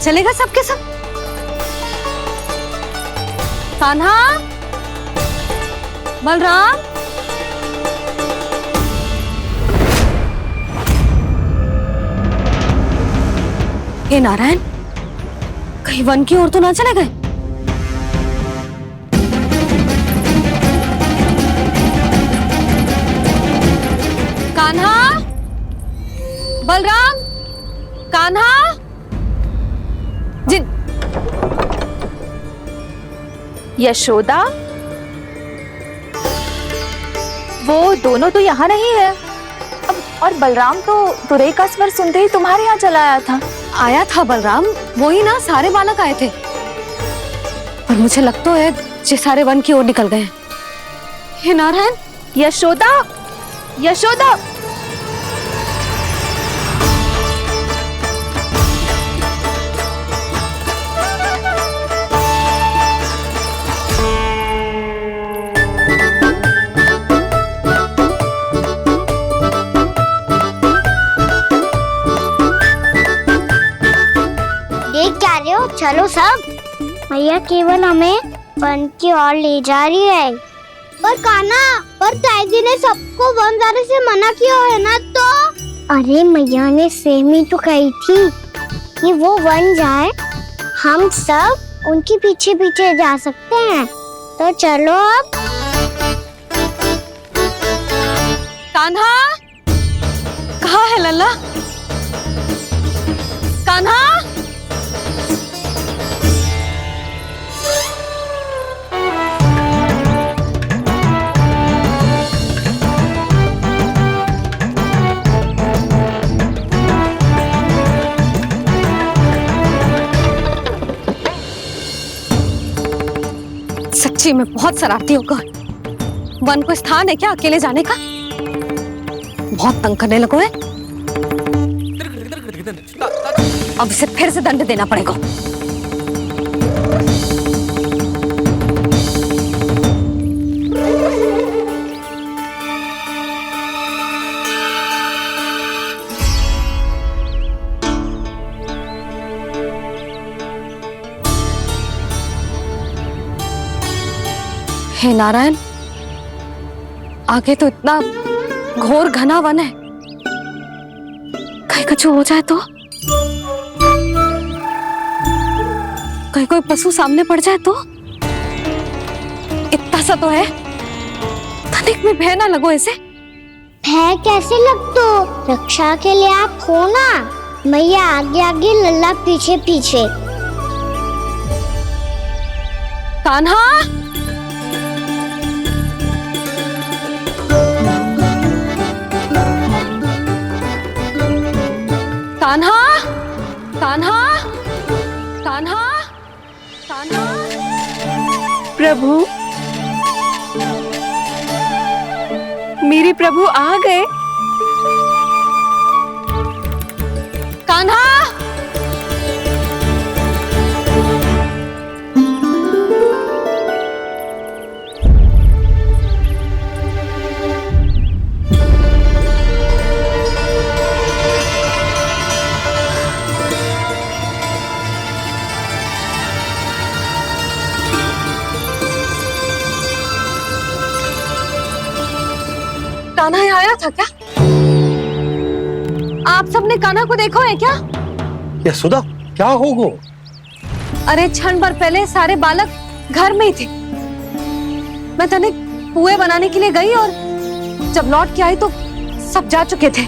चलेगा सबके सब। कान्हा, बलराम, हे नारायण, कहीं वन की ओर तो ना चले गए? कान्हा, बलराम, कान्हा, जिन यशोदा, वो दोनों तो यहाँ नहीं है। अब और बलराम तो तुरई का स्वर सुनते ही तुम्हारे यहाँ चला आया था। आया था बलराम, वही ना सारे बालक आए थे। पर मुझे लगता है ये सारे वन की ओर निकल गए। हे नारायण, यशोदा, यशोदा, चलो सब, मैया केवल हमें वन की ओर ले जा रही है। पर कान्हा, पर ताईजी ने सबको वन जाने से मना किया है ना तो? अरे मैया ने सेम ही तो कही थी कि वो वन जाए, हम सब उनके पीछे पीछे जा सकते हैं। तो चलो अब। कान्हा, कहाँ है लल्ला? कान्हा, सच्ची में बहुत शरारती होकर। वन को स्थान है क्या अकेले जाने का? बहुत तंग करने लगो है। अब इसे फिर से दंड देना पड़ेगा। हे नारायण, आगे तो इतना घोर घना वन है, कहीं कुछ हो जाए तो? कहीं कोई पशु सामने पड़ जाए तो? इतना सा तो है, तनिक में भय ना लगो इसे। भय कैसे लग तो? रक्षा के लिए आप हो ना। मैया आगे आगे, लल्ला पीछे पीछे। कान्हा, कान्हा, कान्हा, कान्हा, कान्हा। प्रभु, मेरे प्रभु आ गए। कान्हा, कान्हा यहाँ आया था क्या? आप सबने कान्हा को देखा है क्या? यशोदा, क्या होगा? अरे क्षण भर पहले सारे बालक घर में ही थे। मैं तनिक पुए बनाने के लिए गई और जब लौट के आई तो सब जा चुके थे।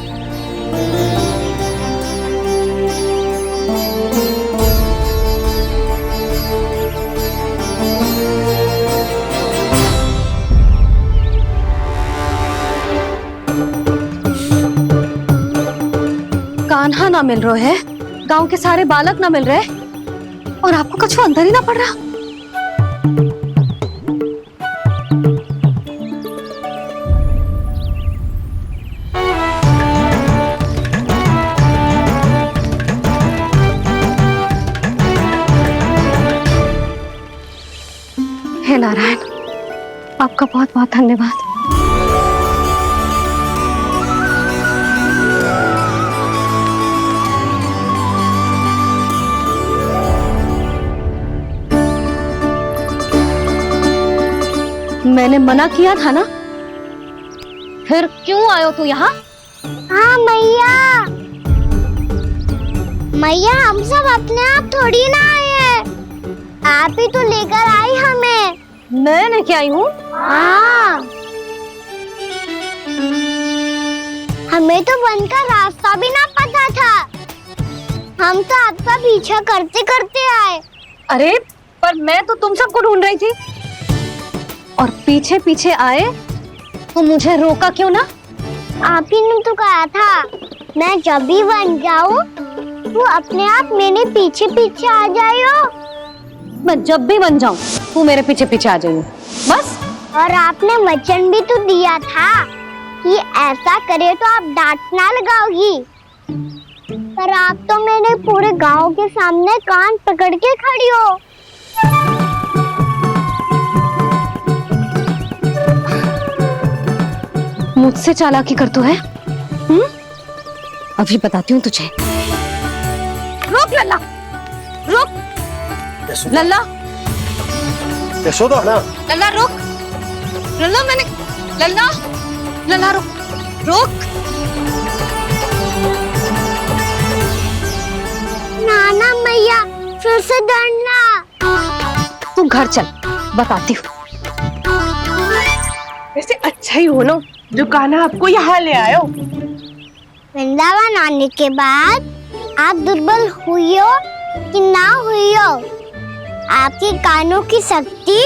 कान्हा ना मिल रहे है, गांव के सारे बालक ना मिल रहे, और आपको कुछ अंदर ही ना पड़ रहा। हे नारायण, आपका बहुत बहुत धन्यवाद। मैंने मना किया था ना, फिर क्यों आयो तू यहाँ? हाँ मैया, मैया हम सब अपने आप थोड़ी ना आए हैं, आप ही तो लेकर आई हमें। मैं लेके आई हूँ? हाँ, हमें तो वन का रास्ता भी ना पता था, हम तो आपका पीछा करते करते आए। अरे पर मैं तो तुम सबको ढूंढ रही थी, और पीछे पीछे आए तो मुझे रोका क्यों ना? आप ही ने तो कहा था मैं जब भी बन जाऊं तू अपने आप मेरे पीछे पीछे आ जाइयो। मैं जब भी बन जाऊं तू मेरे पीछे पीछे आ जाइयो, बस। और आपने वचन भी तो दिया था कि ऐसा करे तो आप डांट ना लगाओगी, पर आप तो मेरे पूरे गांव के सामने कान पकड़ के खड़ी हो। मुझसे चालाकी कर तो है? अभी बताती हूँ तुझे। रुक लल्ला, रुक लल्ला, यशोदा ना, लल्ला रुक, लल्ला मैंने, लल्ला, लल्ला रुक, रुक। नाना मैया फिर से डरना। तू घर चल, बताती हूँ। वैसे अच्छा ही हो ना जो कान्हा आपको यहाँ ले आयो। वृंदावन आने के बाद आप दुर्बल हुई हो कि ना हुई हो, आपके कानों की शक्ति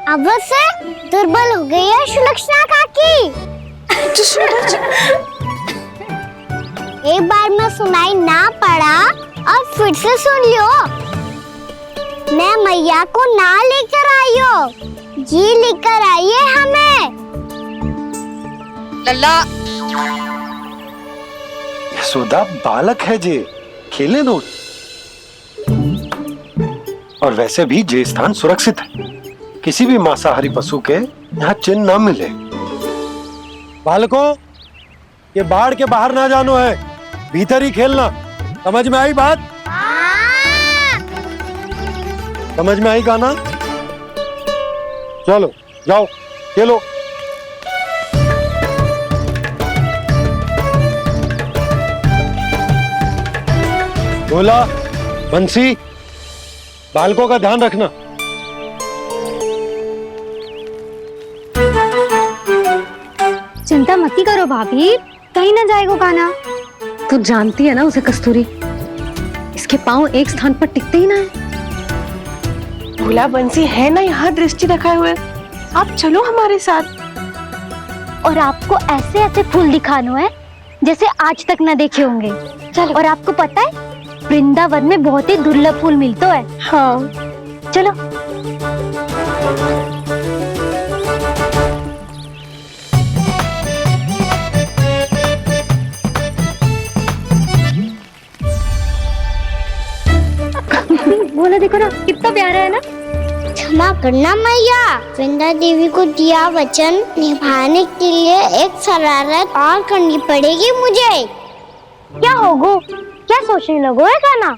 अब से दुर्बल हो गई है सुलक्षणा काकी। एक बार में सुनाई ना पड़ा और फिर से सुन लो। मैं मैया को ना लेकर आई हो, जी लेकर आई है हमें। लल्ला, यशोदा बालक है जे, खेलने दो। और वैसे भी जे स्थान सुरक्षित है, किसी भी मांसाहारी पशु के यहाँ चिन्ह ना मिले। बालकों, ये बाढ़ के बाहर ना जानो है, भीतर ही खेलना। समझ में आई बात? समझ में आई कान्हा? चलो जाओ खेलो। बोला बंसी, बालकों का ध्यान रखना। चिंता मत करो भाभी, कहीं ना जाएगा कान्हा। तू जानती है ना उसे कस्तूरी, इसके पांव एक स्थान पर टिकते ही ना है। भोला बंसी है ना यहाँ दृष्टि रखाए हुए, आप चलो हमारे साथ। और आपको ऐसे ऐसे फूल दिखानो है जैसे आज तक न देखे होंगे। चलो। और आपको पता है वृंदावन में बहुत ही दुर्लभ फूल मिलते हैं। हाँ चलो। बोला देखो ना कितना प्यारा है ना। क्षमा करना मैया, वृंदा देवी को दिया वचन निभाने के लिए एक शरारत और करनी पड़ेगी मुझे। क्या होगो? क्या सोचने लगो है कान्हा?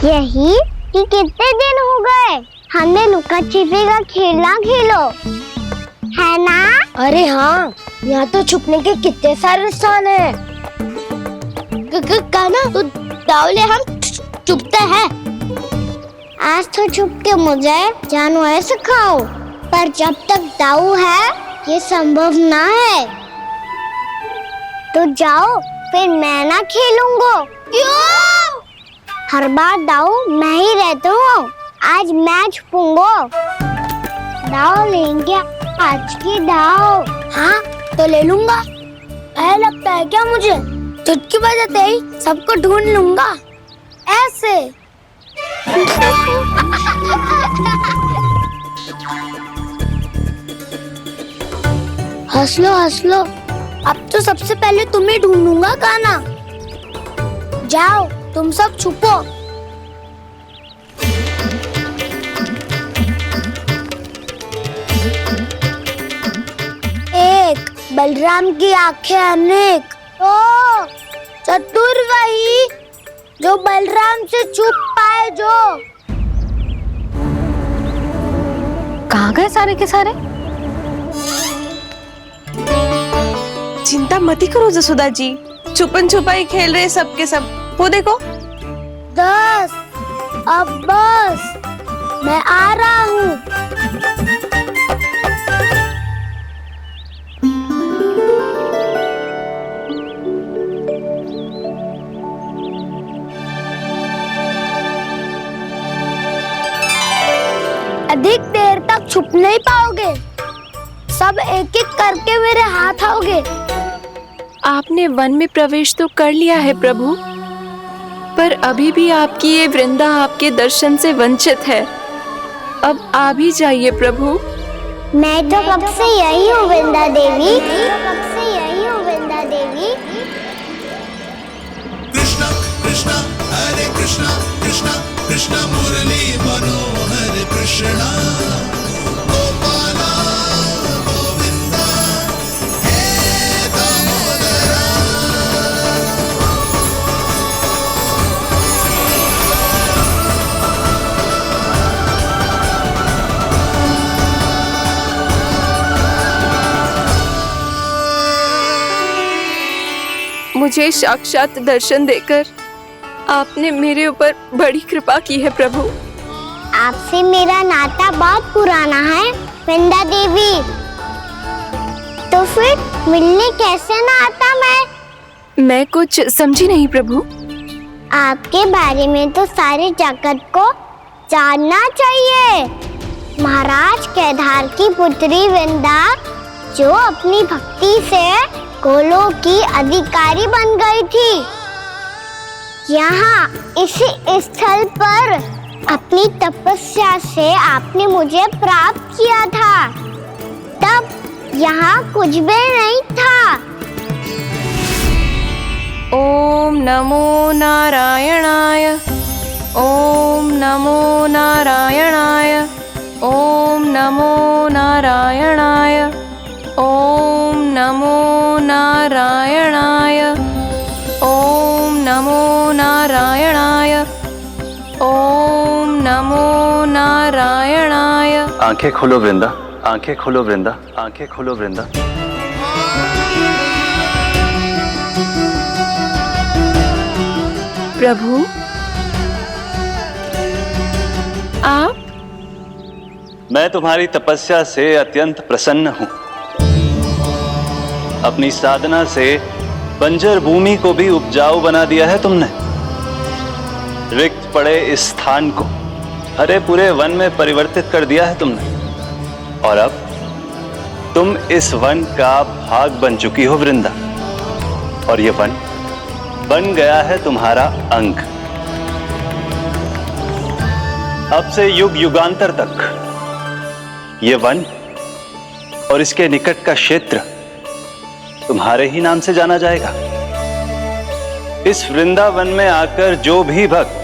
यही कि कितने दिन हो गए हमने लुका छिपी का खेलना खेलो, है ना? अरे हाँ, यहाँ तो छुपने के कितने सारे स्थान है। कान्हा तो दावले हम छुपते हैं। आज तो छुप के मुझे जानवर सिखाओ, पर जब तक दाऊ है ये संभव ना है। तो जाओ, फिर मैं ना खेलूंगा। क्यों? हर बार दाऊ मैं ही रहता हूँ, आज मैं छुपूंगा। दाऊ लेंगे आज की दाऊ। हाँ तो ले लूंगा। ऐसा लगता है क्या मुझे? चुटकी बजाते ही सबको ढूंढ लूंगा ऐसे। हंस लो, अब तो सबसे पहले तुम्हें ढूंढूंगा कान्हा। जाओ तुम सब छुपो। एक, बलराम की आंखें अनेक। ओ, चतुर वही जो बलराम से छुप पाए जो। कहाँ गए सारे के सारे? चिंता मत ही करो जसोदा जी, छुपन छुपाई खेल रहे सब के सब। वो देखो। 10 अब बस, मैं आ रहा हूँ। अधिक देर तक छुप नहीं पाओगे, सब एक एक करके मेरे हाथ आओगे। आपने वन में प्रवेश तो कर लिया है प्रभु, पर अभी भी आपकी ये वृंदा आपके दर्शन से वंचित है। अब आ भी जाइए प्रभु। मैं तो कब से यही हूँ वृंदा देवी, कब से यही हूँ वृंदा देवी। कृष्णा कृष्णा हरे कृष्णा कृष्णा कृष्णा मुरली मनोहर कृष्णा गोपाला गोविंदा हे दामोदरा। मुझे साक्षात दर्शन देकर आपने मेरे ऊपर बड़ी कृपा की है प्रभु। आपसे मेरा नाता बहुत पुराना है वृंदा देवी, तो फिर मिलने कैसे ना आता मैं कुछ समझी नहीं प्रभु। आपके बारे में तो सारे जगत को जानना चाहिए। महाराज केदार की पुत्री वृंदा, जो अपनी भक्ति से गोलोक की अधिकारी बन गई थी, यहाँ इसी स्थल पर अपनी तपस्या से आपने मुझे प्राप्त किया था। तब यहाँ कुछ भी नहीं था। ओम नमो नारायणाय, ओम नमो नारायणाय, ओम नमो नारायणाय, ओम नमो नारायणाय, ओम नमो नारायणाय, ओम नमो नारायणाय। आंखें खोलो वृंदा, आंखें खोलो वृंदा, आंखें खोलो वृंदा। प्रभु आप? मैं तुम्हारी तपस्या से अत्यंत प्रसन्न हूं। अपनी साधना से बंजर भूमि को भी उपजाऊ बना दिया है तुमने। रिक्त पड़े इस स्थान को हरे पूरे वन में परिवर्तित कर दिया है तुमने, और अब तुम इस वन का भाग बन चुकी हो वृंदा, और ये वन बन गया है तुम्हारा अंग। अब से युग युगांतर तक ये वन और इसके निकट का क्षेत्र तुम्हारे ही नाम से जाना जाएगा। इस वृंदावन में आकर जो भी भक्त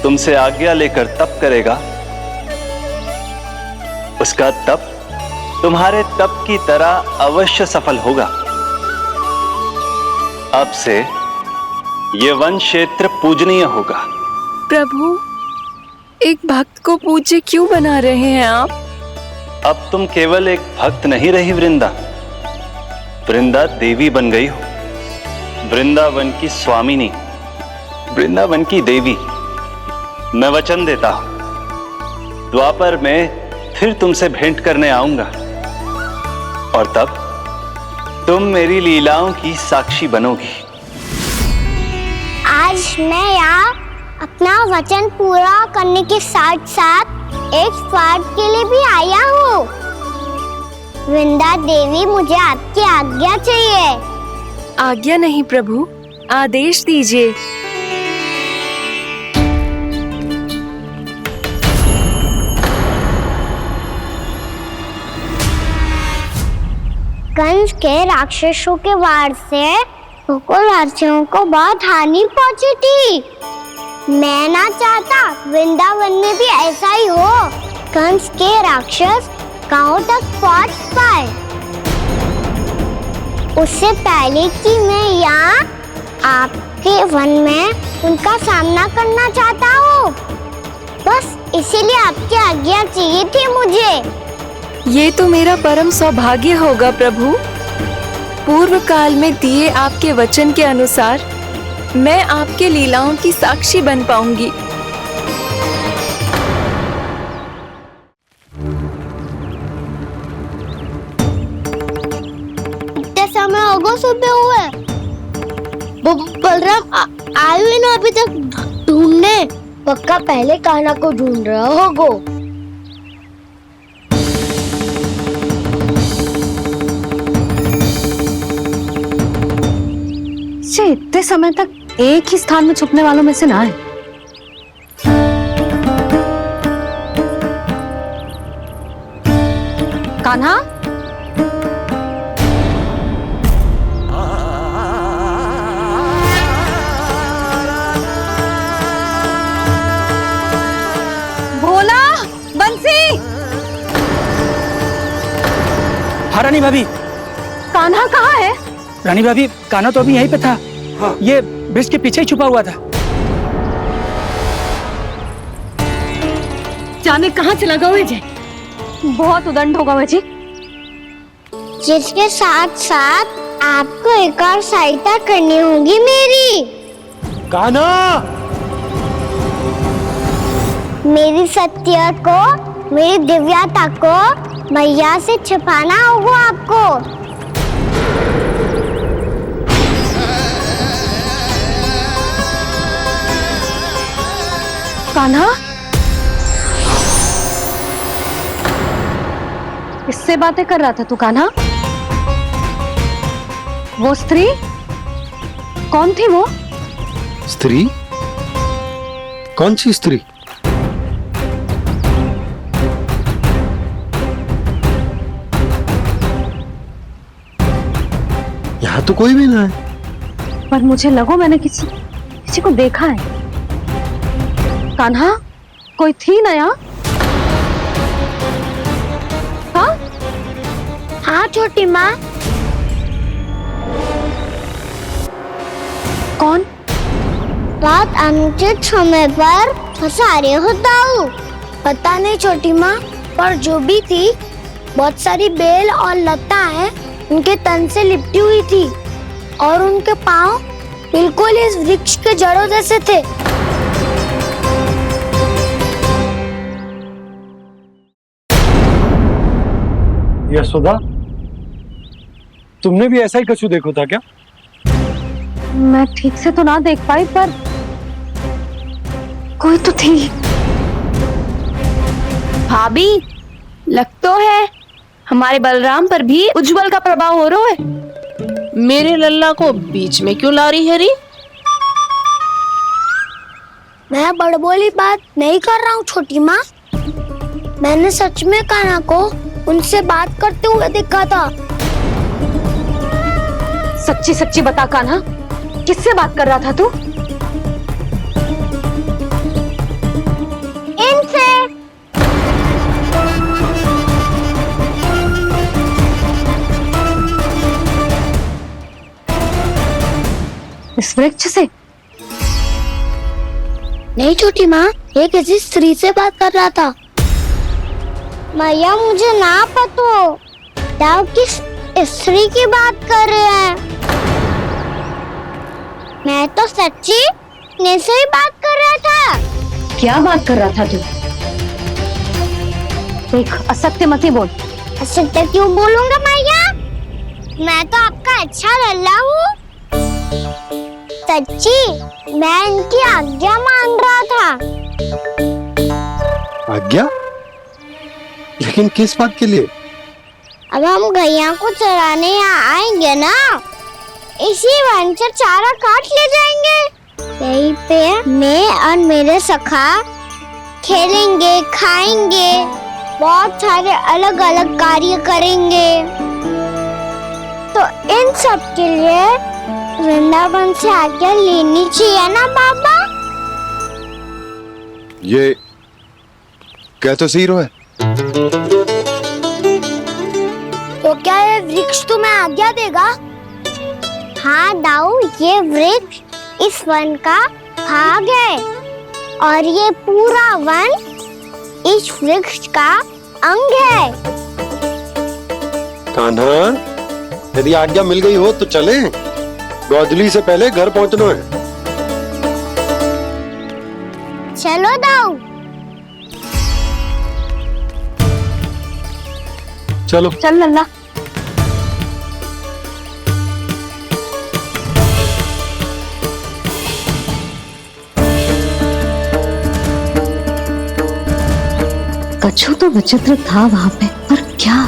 तुमसे आज्ञा लेकर तप करेगा, उसका तप तुम्हारे तप की तरह अवश्य सफल होगा। अब से ये वन क्षेत्र पूजनीय होगा। प्रभु, एक भक्त को पूज्य क्यों बना रहे हैं आप? अब तुम केवल एक भक्त नहीं रही वृंदा, वृंदा देवी बन गई हो। वृंदावन की स्वामिनी, वृंदावन की देवी। मैं वचन देता हूं, द्वापर में फिर तुमसे भेंट करने आऊंगा, और तब तुम मेरी लीलाओं की साक्षी बनोगी। आज मैं यहाँ अपना वचन पूरा करने के साथ साथ एक स्वार्थ के लिए भी आया हूँ। वृंदा देवी, मुझे आपकी आज्ञा चाहिए। आज्ञा नहीं प्रभु, आदेश दीजिए। कंस के राक्षसों के वार से गोकुलवासियों को बहुत हानि पहुंची थी। मैं ना चाहता वृंदावन में भी ऐसा ही हो। कंस के राक्षस गांव तक पहुंच पाए, उससे पहले कि मैं यहाँ आपके वन में उनका सामना करना चाहता हूँ। बस इसीलिए आपकी आज्ञा चाहिए थी मुझे। ये तो मेरा परम सौभाग्य होगा प्रभु। पूर्व काल में दिए आपके वचन के अनुसार मैं आपके लीलाओं की साक्षी बन पाऊंगी। इतने समय होगा सुबह हुए, बलराम आए हुए ना अभी तक ढूंढने। पक्का पहले कान्हा को ढूंढ रहा होगा। इतने समय तक एक ही स्थान में छुपने वालों में से ना है। कान्हा, भोला, बंसी। हाँ रानी भाभी। कान्हा कहाँ है? रानी भाभी, कान्हा तो अभी यहीं पे था। हाँ। ये ब्रिज के पीछे ही छुपा हुआ था। जाने कहाँ चला गया है? बहुत उदंड होगा जी। जिसके साथ साथ आपको एक और सहायता करनी होगी मेरी। कान्हा, मेरी सत्य को, मेरी दिव्यता को मैया से छिपाना होगा आपको। कान्हा, किससे बातें कर रहा था तू कान्हा? वो स्त्री कौन थी? वो स्त्री? कौन सी स्त्री? यहाँ तो कोई भी ना है। पर मुझे लगो मैंने किसी को देखा है। कान्हा, कोई थी ना यहाँ? हाँ? हाँ छोटी माँ। कौन? रात अनुचित समय पर फंसारे होता हूँ। पता नहीं छोटी माँ, पर जो भी थी बहुत सारी बेल और लता है उनके तन से लिपटी हुई थी और उनके पाँव बिल्कुल इस वृक्ष के जड़ों जैसे थे। यशोदा, तुमने भी ऐसा ही कछु देखा था क्या? मैं ठीक से तो ना देख पाई, पर कोई तो थी। भाभी, लग तो है हमारे बलराम पर भी उज्जवल का प्रभाव हो रहा है। मेरे लल्ला को बीच में क्यों ला रही है री? मैं बड़बोली बात नहीं कर रहा हूँ छोटी माँ। मैंने सच में कान्हा को उनसे बात करते हुए देखा था। सच्ची सच्ची बता कान्हा, किससे बात कर रहा था तू? इनसे। इस वृक्ष से? नहीं छोटी माँ, ये किसी स्त्री से बात कर रहा था। मैया मुझे ना पता आप किस स्त्री की बात कर रहे हैं। मैं तो सच्ची ने से ही बात कर रहा था। क्या बात कर रहा था तू? देख, असत्य मत ही बोल। असत्य क्यों बोलूंगा मैया? मैं तो आपका अच्छा लल्ला हूँ। सच्ची मैं इनकी आज्ञा मान रहा था। आज्ञा? लेकिन किस बात के लिए? अब हम गैया को चराने यहाँ आएंगे ना, इसी वन से चारा काट ले जाएंगे। यहीं पे मैं और मेरे सखा खेलेंगे, खाएंगे, बहुत सारे अलग अलग कार्य करेंगे। तो इन सब के लिए वृंदावन से आज्ञा लेनी चाहिए ना बाबा? ये क्या तो सही रो है। तो क्या ये वृक्ष तुम्हें आज्ञा देगा? हाँ दाऊ, ये वृक्ष इस वन का भाग है और ये पूरा वन इस वृक्ष का अंग है। कान्हा, यदि आज्ञा मिल गई हो तो चलें। गोधूली से पहले घर पहुंचना है। चलो दाऊ। चलो चल लल्ला। कछु तो विचित्र था वहां पे, पर क्या?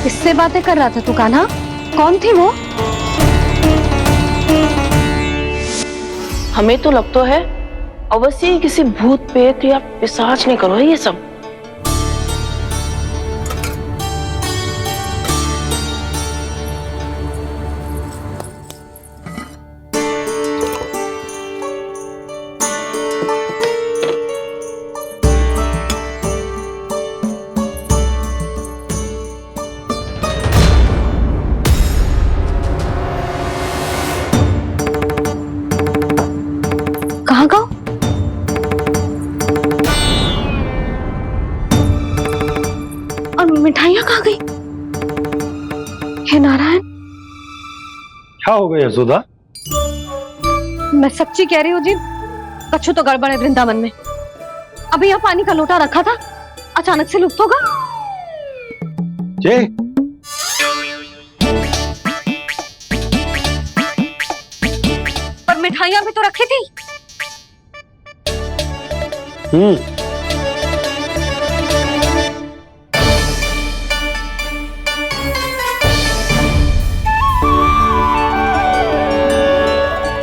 किससे बातें कर रहा था तू कान्हा? कौन थी वो? हमें तो लगता है अवश्य ही किसी भूत प्रेत या पिशाच ने करो है ये सब। कहाँ गो? और मिठाइयाँ कहाँ गई? हे नारायण, क्या हो गया यशोदा? मैं सच्ची कह रही हूँ जी, कछु तो गड़बड़ है वृंदावन में। अभी यहाँ पानी का लोटा रखा था, अचानक से लुप्त होगा। जय, पर मिठाइयाँ भी तो रखी थी।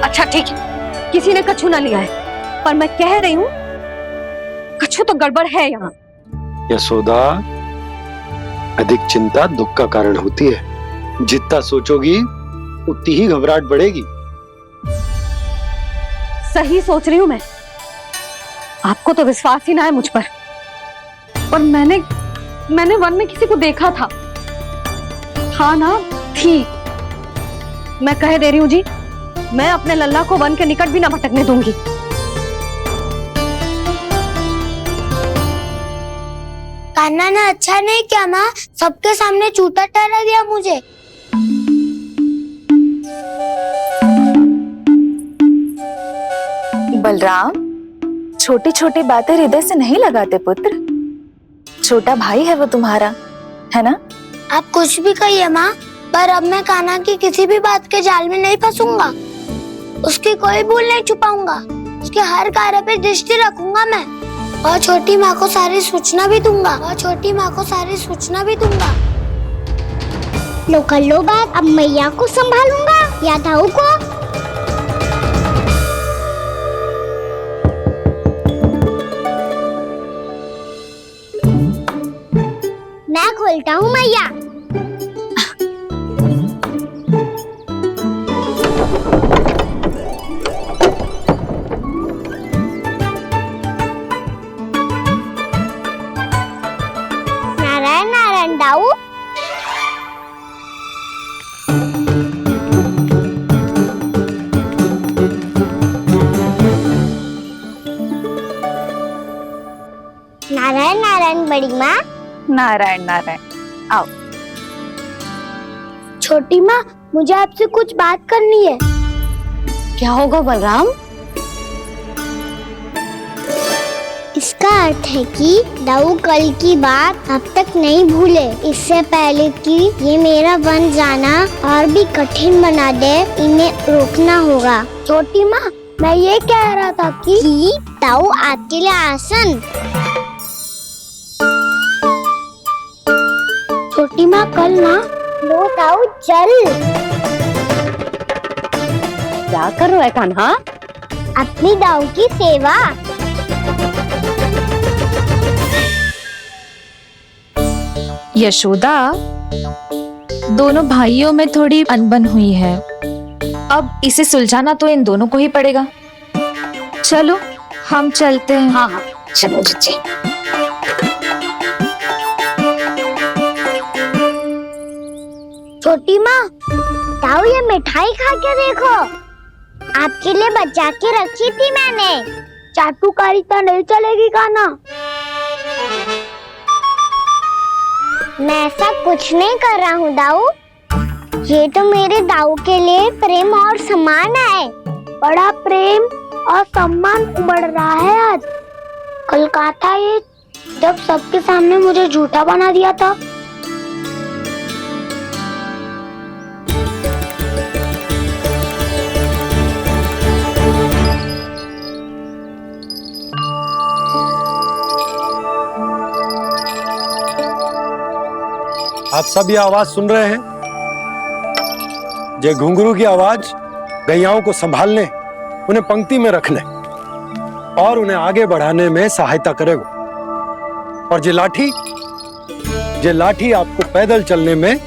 अच्छा ठीक है, किसी ने कछु ना लिया है, पर मैं कह रही हूँ कछु तो गड़बड़ है यहाँ। यशोदा, अधिक चिंता दुख का कारण होती है। जितना सोचोगी उतनी ही घबराहट बढ़ेगी। सही सोच रही हूँ मैं। आपको तो विश्वास ही ना है मुझ पर। और मैंने वन में किसी को देखा था। हाँ ना, थी। मैं कह दे रही हूँ जी, मैं अपने लल्ला को वन के निकट भी ना भटकने दूंगी। कान्हा ने अच्छा नहीं किया माँ, सबके सामने चूता ठहरा दिया मुझे। बलराम, छोटी छोटी बातें हृदय से नहीं लगाते पुत्र। छोटा भाई है वो तुम्हारा, है ना? आप कुछ भी कहिए माँ, पर अब मैं कान्हा की किसी भी बात के जाल में नहीं फंसूंगा। उसकी कोई भूल नहीं छुपाऊंगा। उसके हर कार्य पे दृष्टि रखूंगा मैं। और छोटी माँ को सारी सूचना भी दूंगा। लो कर लो बात, अब मैया को संभालूंगा या दाऊ को। मैं खोलता हूँ मैया। नारायण नारायण दाऊ। नारायण नारायण बड़ी माँ। नारायण नारायण, आओ। छोटी माँ, मुझे आपसे कुछ बात करनी है। क्या होगा बलराम? इसका अर्थ है कि दाऊ कल की बात अब तक नहीं भूले। इससे पहले कि ये मेरा बन जाना और भी कठिन बना दे, इन्हें रोकना होगा। छोटी माँ, मैं ये कह रहा था कि दाऊ आपके लिए आसन। छोटी माँ, कल ना लो दाऊ चल। क्या कर रहा है कान्हा? अपनी दाऊ की सेवा। यशोदा, दोनों भाइयों में थोड़ी अनबन हुई है। अब इसे सुलझाना तो इन दोनों को ही पड़ेगा। चलो हम चलते हैं। हाँ हाँ चलो जी। छोटी माँ, ताऊ ये मिठाई खा के देखो, आपके लिए बचा के रखी थी मैंने। चाटुकारी तो नहीं चलेगी काना। मैं ऐसा कुछ नहीं कर रहा हूँ दाऊ, ये तो मेरे दाऊ के लिए प्रेम और सम्मान है। बड़ा प्रेम और सम्मान उमड़ रहा है आज। कल कहा था ये, जब सबके सामने मुझे झूठा बना दिया था। आप सब ये आवाज सुन रहे हैं? ये घुंघरू की आवाज गैयाओं को संभालने, उन्हें पंक्ति में रखने और उन्हें आगे बढ़ाने में सहायता करेगा। और ये लाठी आपको पैदल चलने में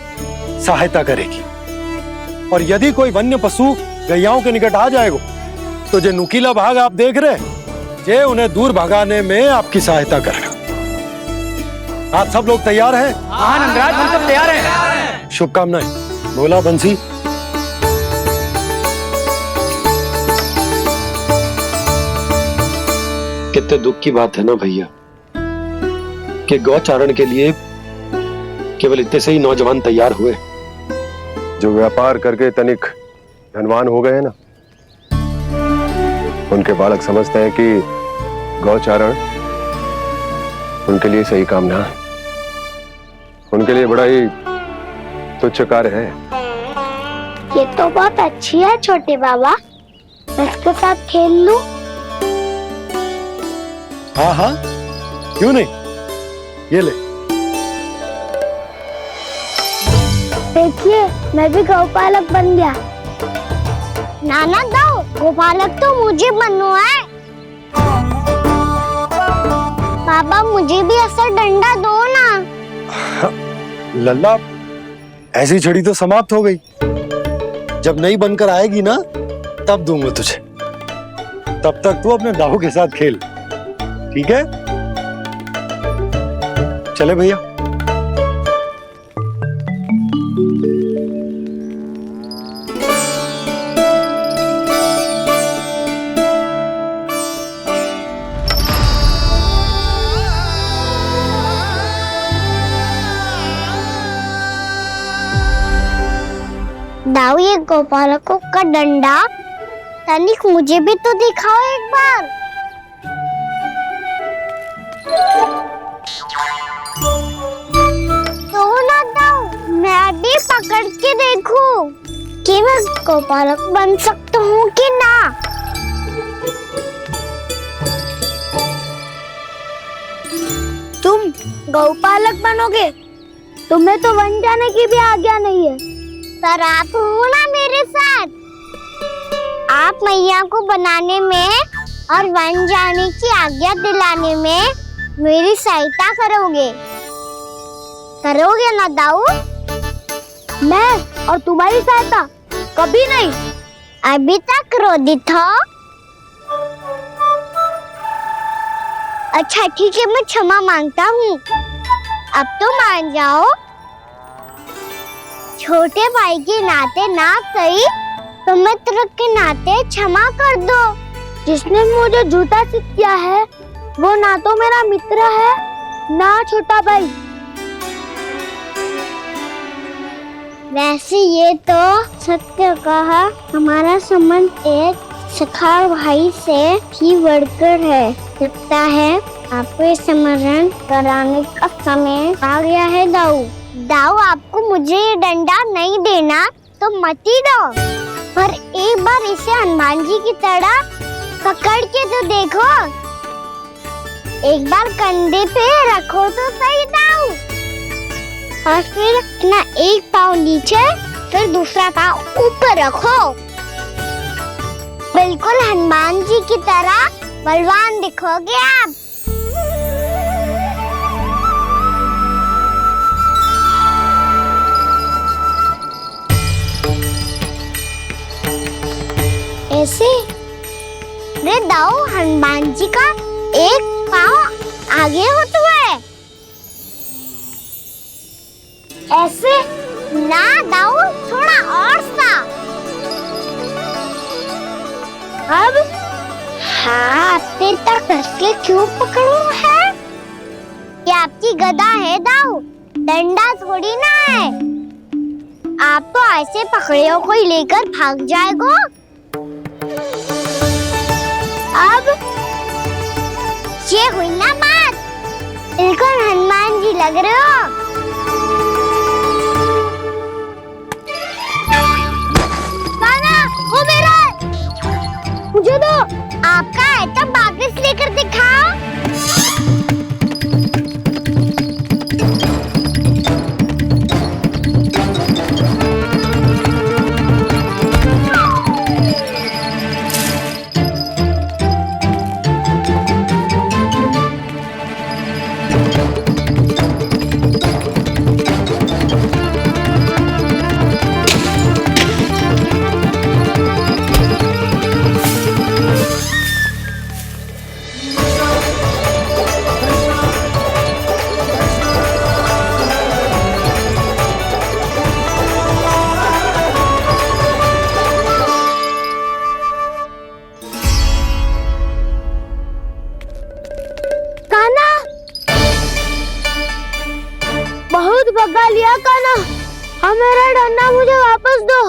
सहायता करेगी। और यदि कोई वन्य पशु गैयाओं के निकट आ जाएगा तो जो नुकीला भाग आप देख रहे हैं, ये उन्हें दूर भगाने में आपकी सहायता करेगा। आप सब लोग तैयार हैं? हाँ नंदराज, हम सब तैयार हैं। शुभकामनाएं। बोला बंसी। कितने दुख की बात है ना भैया कि गौचारण के लिए केवल इतने से ही नौजवान तैयार हुए जो व्यापार करके तनिक धनवान हो गए ना, उनके बालक समझते हैं कि गौचारण उनके लिए सही काम ना है, उनके लिए बड़ा ही तुच्छ कार्य है। ये तो बहुत अच्छी है छोटे बाबा, मैं इसके साथ खेल लूं? हाँ हाँ क्यों नहीं, ये ले। देखिए मैं भी गौपालक बन गया। नाना दाऊ, गौपालक तो मुझे बनना है। पापा मुझे भी ऐसा डंडा दो ना। लल्ला, ऐसी छड़ी तो समाप्त हो गई, जब नई बनकर आएगी ना तब दूंगा तुझे। तब तक तू अपने दाऊ के साथ खेल, ठीक है? चले भैया। दाऊ, ये गोपालकों का डंडा तनिक मुझे भी तो दिखाओ एक बार। तो ना दाऊ, मैं भी पकड़ के देखूं कि मैं गोपालक बन सकता हूँ कि ना। तुम गौपालक बनोगे? तुम्हें तो वन जाने की भी आज्ञा नहीं है। पर आप हो ना मेरे साथ, आप मैया को बनाने में और वन जाने की आज्ञा दिलाने में मेरी सहायता करोगे ना दाऊ? मैं और तुम्हारी सहायता कभी नहीं। अभी तक क्रोधित हो? अच्छा ठीक है, मैं क्षमा मांगता हूँ, अब तो मान जाओ। छोटे भाई के नाते ना सही तो मित्र के नाते क्षमा कर दो। जिसने मुझे झूठा सिद्ध किया है वो ना तो मेरा मित्र है ना छोटा भाई। वैसे ये तो सत्य कहा, हमारा संबंध एक सखा भाई से भी बढ़कर है। लगता है आपको स्मरण कराने का समय आ गया है दाऊ। दाऊ, आपको मुझे ये डंडा नहीं देना तो मत ही दो, पर एक बार इसे हनुमान जी की तरह पकड़ के तो देखो। एक बार कंधे पे रखो तो सही दाऊ, और फिर अपना एक पाँव नीचे फिर दूसरा पाँव ऊपर रखो। बिल्कुल हनुमान जी की तरह बलवान दिखोगे आप। ऐसे? अरे दाऊ हनुमान जी का एक पाँव आगे होता है। ऐसे ना दाऊ, थोड़ा और सा। अब हाथ तक कसके क्यों पकड़ू है? ये आपकी गदा है दाऊ, डंडा थोड़ी ना है। आप तो ऐसे पकड़ियों को ही लेकर भाग जाएगो। अब ये हुई ना बात, बिल्कुल हनुमान जी लग रहे हो। कान्हा, वो मेरा है। मुझे दो, आपका आइटम वापस लेकर दिखाओ। बहुत भगा लिया कान्हा, अब मेरा डंडा मुझे वापस दो।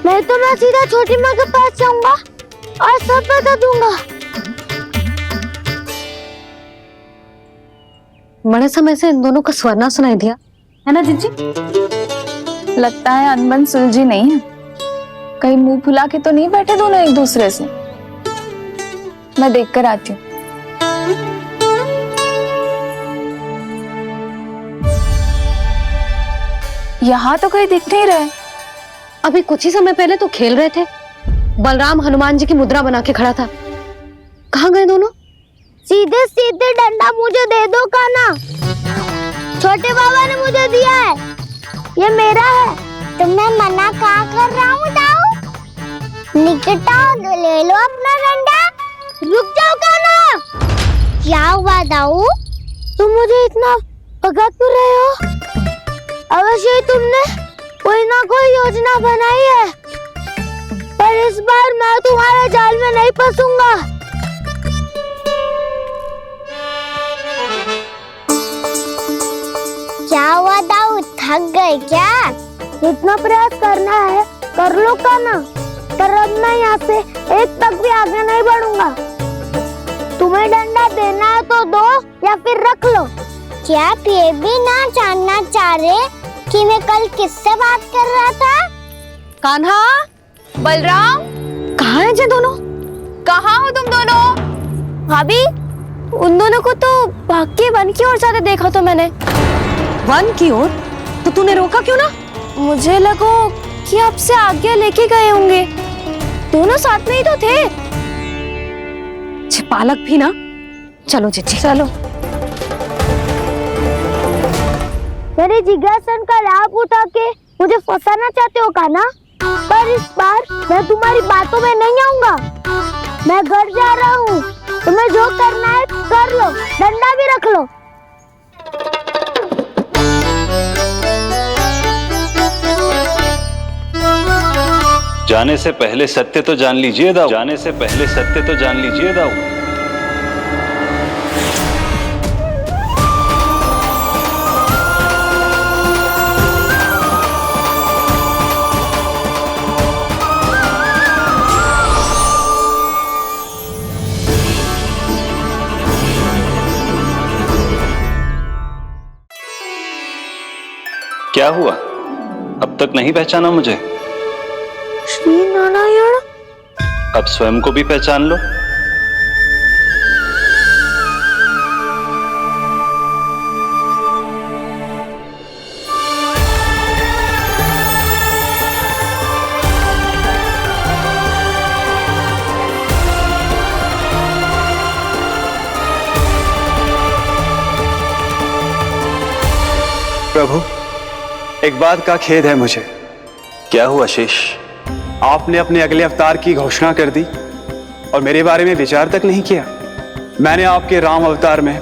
नहीं तो मैं सीधा छोटी माँ के पास जाऊंगा और सब बता दूंगा। बड़े समय से इन दोनों का स्वर ना सुनाई दिया, है ना जीजी? लगता है अनबन सुलझी नहीं है। कहीं मुंह फुला के तो नहीं बैठे दोनों एक दूसरे से। मैं देख कर आती हूँ। यहाँ तो कहीं दिख नहीं रहे। अभी कुछ ही समय पहले तो खेल रहे थे। बलराम हनुमान जी की मुद्रा बना के खड़ा था। कहाँ गए दोनों? सीधे सीधे डंडा मुझे दे दो कान्हा, छोटे बाबा ने मुझे दिया है, ये मेरा है। तो मैं मना कहाँ कर रहा हूँ दाऊ? निकट आओ, ले लो अपना डंडा। रुक जाओ कान्हा। क्या हुआ दाऊ, तुम मुझे इतना भगा क्यों रहे हो? अवश्य तुमने कोई ना कोई योजना बनाई है, पर इस बार मैं तुम्हारे जाल में नहीं फंसूंगा। क्या हुआ दाऊ, थक गए क्या? इतना प्रयास करना है कर लो कान्हा, पर अब मैं यहाँ से एक तक भी आगे नहीं बढ़ूंगा। तुम्हें डंडा देना है तो दो या फिर रख लो। क्या आप ये भी ना जानना चाह रहे कि मैं कल किससे बात कर रहा था? कान्हा, बलराम, कहाँ हैं ये दोनों? कहाँ हो तुम दोनों? भाभी, उन दोनों को तो भाग के वन की ओर जाते देखा तो मैंने। वन की ओर? तो तूने रोका क्यों ना? मुझे लगो कि आपसे आगे लेके गए होंगे। दोनों साथ में ही तो थे। पालक भी ना। चलो जीजी, चलो। मेरे जिज्ञासन का लाभ उठा के मुझे फंसाना चाहते हो कान्हा, पर इस बार मैं तुम्हारी बातों में नहीं आऊंगा। मैं घर जा रहा हूँ, तुम्हें जो करना है कर लो, डंडा भी रख लो। जाने से पहले सत्य तो जान लीजिए दाऊ। जाने से पहले सत्य तो जान लीजिए दाऊ। क्या हुआ, अब तक नहीं पहचाना मुझे? श्री नारायण। अब स्वयं को भी पहचान लो। प्रभु, एक बात का खेद है मुझे। क्या हुआ शेष? आपने अपने अगले अवतार की घोषणा कर दी, और मेरे बारे में विचार तक नहीं किया। मैंने आपके राम अवतार में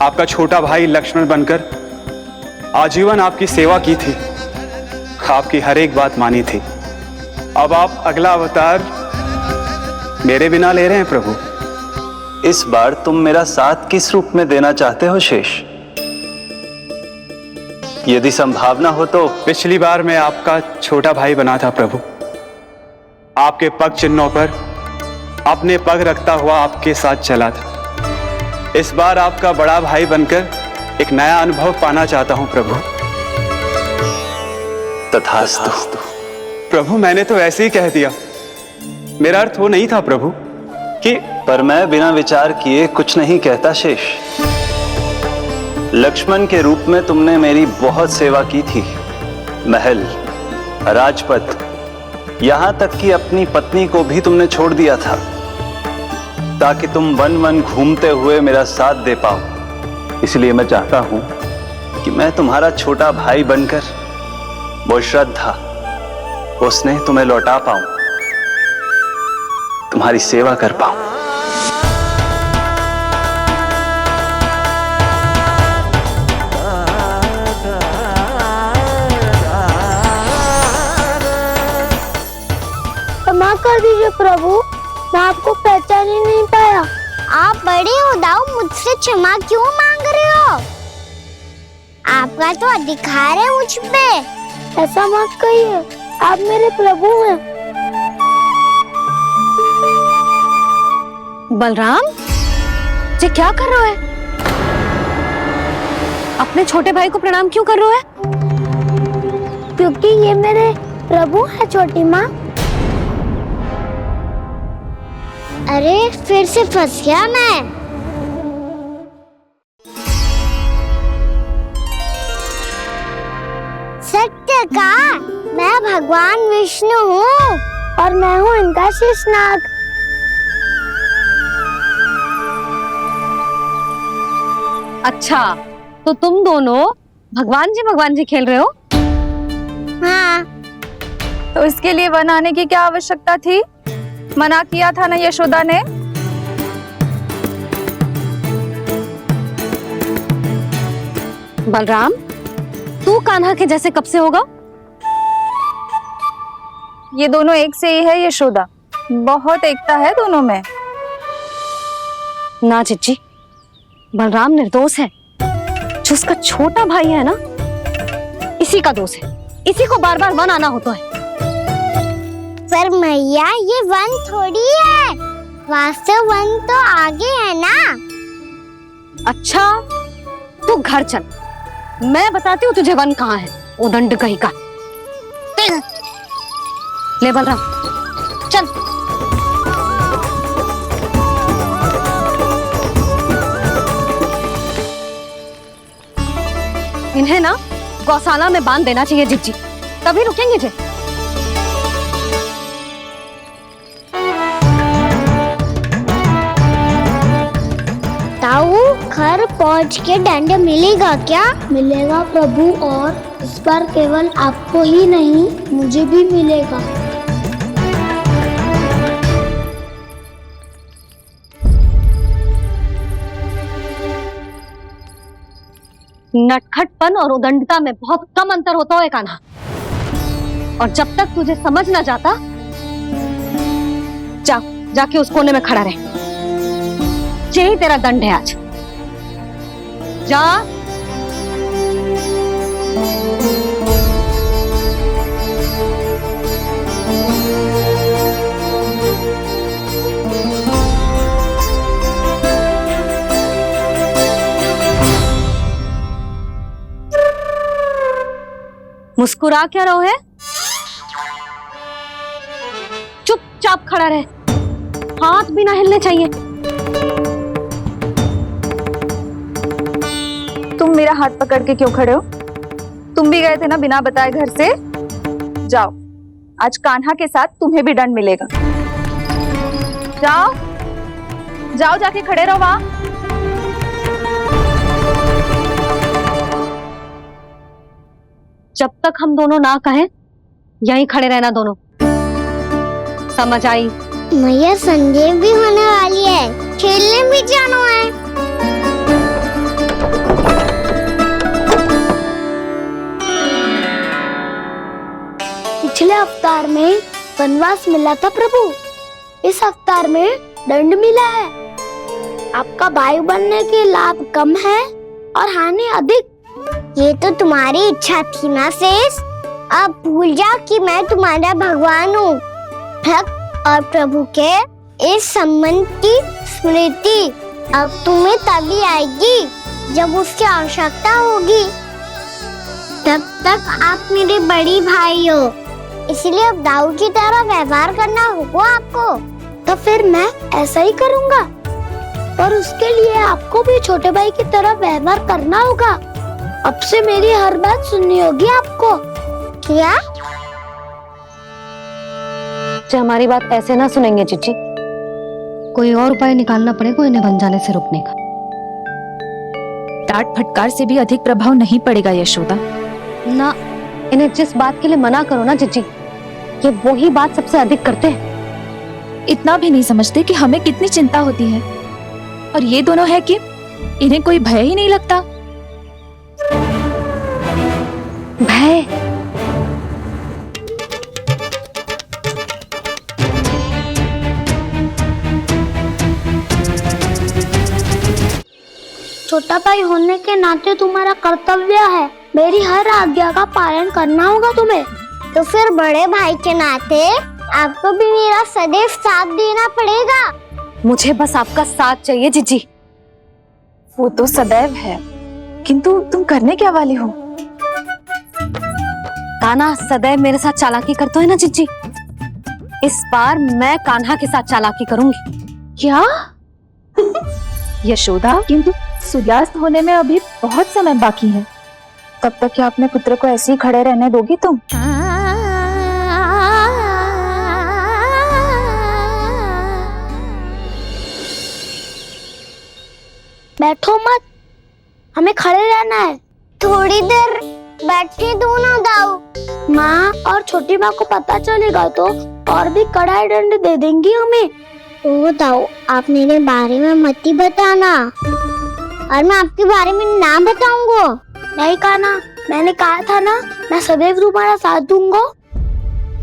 आपका छोटा भाई लक्ष्मण बनकर आजीवन आपकी सेवा की थी, आपकी हर एक बात मानी थी। अब आप अगला अवतार मेरे बिना ले रहे हैं प्रभु। इस बार तुम मेरा साथ किस रूप में देना चाहते हो शेष? यदि संभावना हो तो। पिछली बार मैं आपका छोटा भाई बना था प्रभु, आपके पग चिन्हों पर अपने पग रखता हुआ आपके साथ चला था। इस बार आपका बड़ा भाई बनकर एक नया अनुभव पाना चाहता हूं प्रभु। तथास्तु। प्रभु मैंने तो ऐसे ही कह दिया, मेरा अर्थ वो नहीं था प्रभु कि। पर मैं बिना विचार किए कुछ नहीं कहता शेष। लक्ष्मण के रूप में तुमने मेरी बहुत सेवा की थी। महल, राजपथ, यहां तक कि अपनी पत्नी को भी तुमने छोड़ दिया था ताकि तुम वन वन घूमते हुए मेरा साथ दे पाओ। इसलिए मैं चाहता हूं कि मैं तुम्हारा छोटा भाई बनकर वो श्रद्धा, वो स्नेह तुम्हें लौटा पाऊं, तुम्हारी सेवा कर पाऊं। क्षमा कर दीजिए प्रभु, मैं आपको पहचान ही नहीं पाया। आप बड़े उदाऊ मुझसे क्षमा क्यों मांग रहे हो? आपका तो अधिकार है मुझ पे। ऐसा मत कहिए, आप मेरे प्रभु हैं। बलराम जी क्या कर रहे हो? अपने छोटे भाई को प्रणाम क्यों कर रहे हो? क्योंकि ये मेरे प्रभु है छोटी माँ। अरे फिर से फंस गया मैं। सत्य का मैं भगवान विष्णु हूँ और मैं हूँ इनका शेषनाग। अच्छा, तो तुम दोनों भगवान जी खेल रहे हो? हाँ। तो इसके लिए वन आने की क्या आवश्यकता थी? मना किया था ना यशोदा ने। बलराम, तू कान्हा के जैसे कब से होगा? ये दोनों एक से ही है यशोदा, बहुत एकता है दोनों में। ना चिच्ची, बलराम निर्दोष है। जो उसका छोटा भाई है ना, इसी का दोष है। इसी को बार बार वन आना होता है। पर मैया ये वन थोड़ी है, वास्तव वन तो आगे है ना। अच्छा, तू घर चल, मैं बताती हूँ तुझे वन कहाँ है। उदंड कहीं का। ले बलराम चल। इन्हें ना गौशाला में बांध देना चाहिए जिज्जी, तभी रुकेंगे जे। ताऊ, घर पहुंच के दंड मिलेगा क्या? मिलेगा प्रभु, और इस बार केवल आपको ही नहीं मुझे भी मिलेगा। नटखटपन और उदंडता में बहुत कम अंतर होता है कान्हा, और जब तक तुझे समझ ना जाता, जाके उस कोने में खड़ा रहे। यही तेरा दंड है आज। जा। मुस्कुरा क्या रहो है? चुपचाप खड़ा रहे, हाथ भी ना हिलने चाहिए। तुम मेरा हाथ पकड़ के क्यों खड़े हो? तुम भी गए थे ना बिना बताए घर से। जाओ, आज कान्हा के साथ तुम्हें भी दंड मिलेगा। जाओ जाओ, जाके खड़े रहो वहां। जब तक हम दोनों ना कहें, यहीं खड़े रहना दोनों। समझ आई? मैया संजय भी होने वाली है, खेलने भी जाना है। पिछले अवतार में वनवास मिला था प्रभु, इस अवतार में दंड मिला है। आपका भाई बनने के लाभ कम है और हानि अधिक। ये तो तुम्हारी इच्छा थी ना शेष। अब भूल जाओ कि मैं तुम्हारा भगवान हूँ। भक्त और प्रभु के इस संबंध की स्मृति अब तुम्हें तभी आएगी जब उसकी आवश्यकता होगी। तब तक आप मेरे बड़ी भाई हो, इसलिए अब दाऊ की तरह व्यवहार करना होगा आपको। तो फिर मैं ऐसा ही करूँगा, पर उसके लिए आपको भी छोटे भाई की तरह व्यवहार करना होगा। अब से मेरी हर बात सुननी होगी आपको। क्या? जो हमारी बात ऐसे ना सुनेंगे चिची, कोई और उपाय निकालना पड़ेगा इन्हें बन जाने से रोकने का। डांट फटकार से भी अधिक प्रभाव नहीं पड़ेगा यशोदा। ना, इन्हें जिस बात के लिए मना करो ना चिची, ये वही बात सबसे अधिक करते हैं। इतना भी नहीं समझते कि हमें कितनी चिंता होती है, और ये दोनों है कि इन्हें कोई भय ही नहीं लगता। भय? छोटा भाई होने के नाते तुम्हारा कर्तव्य है, मेरी हर आज्ञा का पालन करना होगा तुम्हें। तो फिर बड़े भाई के नाते आपको भी मेरा सदैव साथ देना पड़ेगा। मुझे बस आपका साथ चाहिए जीजी। वो तो सदैव है, किंतु तुम करने क्या वाली हो? कान्हा सदैव मेरे साथ चालाकी करता है ना जीजी, इस बार मैं कान्हा के साथ चालाकी करूंगी। क्या? यशोदा, किंतु सूर्यास्त होने में अभी बहुत समय बाकी है, तब तक क्या अपने पुत्र को ऐसे ही खड़े रहने दोगी तुम? बैठो मत, हमें खड़े रहना है। थोड़ी देर बैठे दो ना दाऊ। माँ और छोटी माँ को पता चलेगा तो और भी कड़ा दंड दे देंगी हमें। ओ दाऊ, आप मेरे बारे में मत ही बताना, और मैं आपके बारे में ना बताऊंगा। नहीं कान्हा, मैंने कहा था ना, मैं सदैव तुम्हारा साथ दूंगा,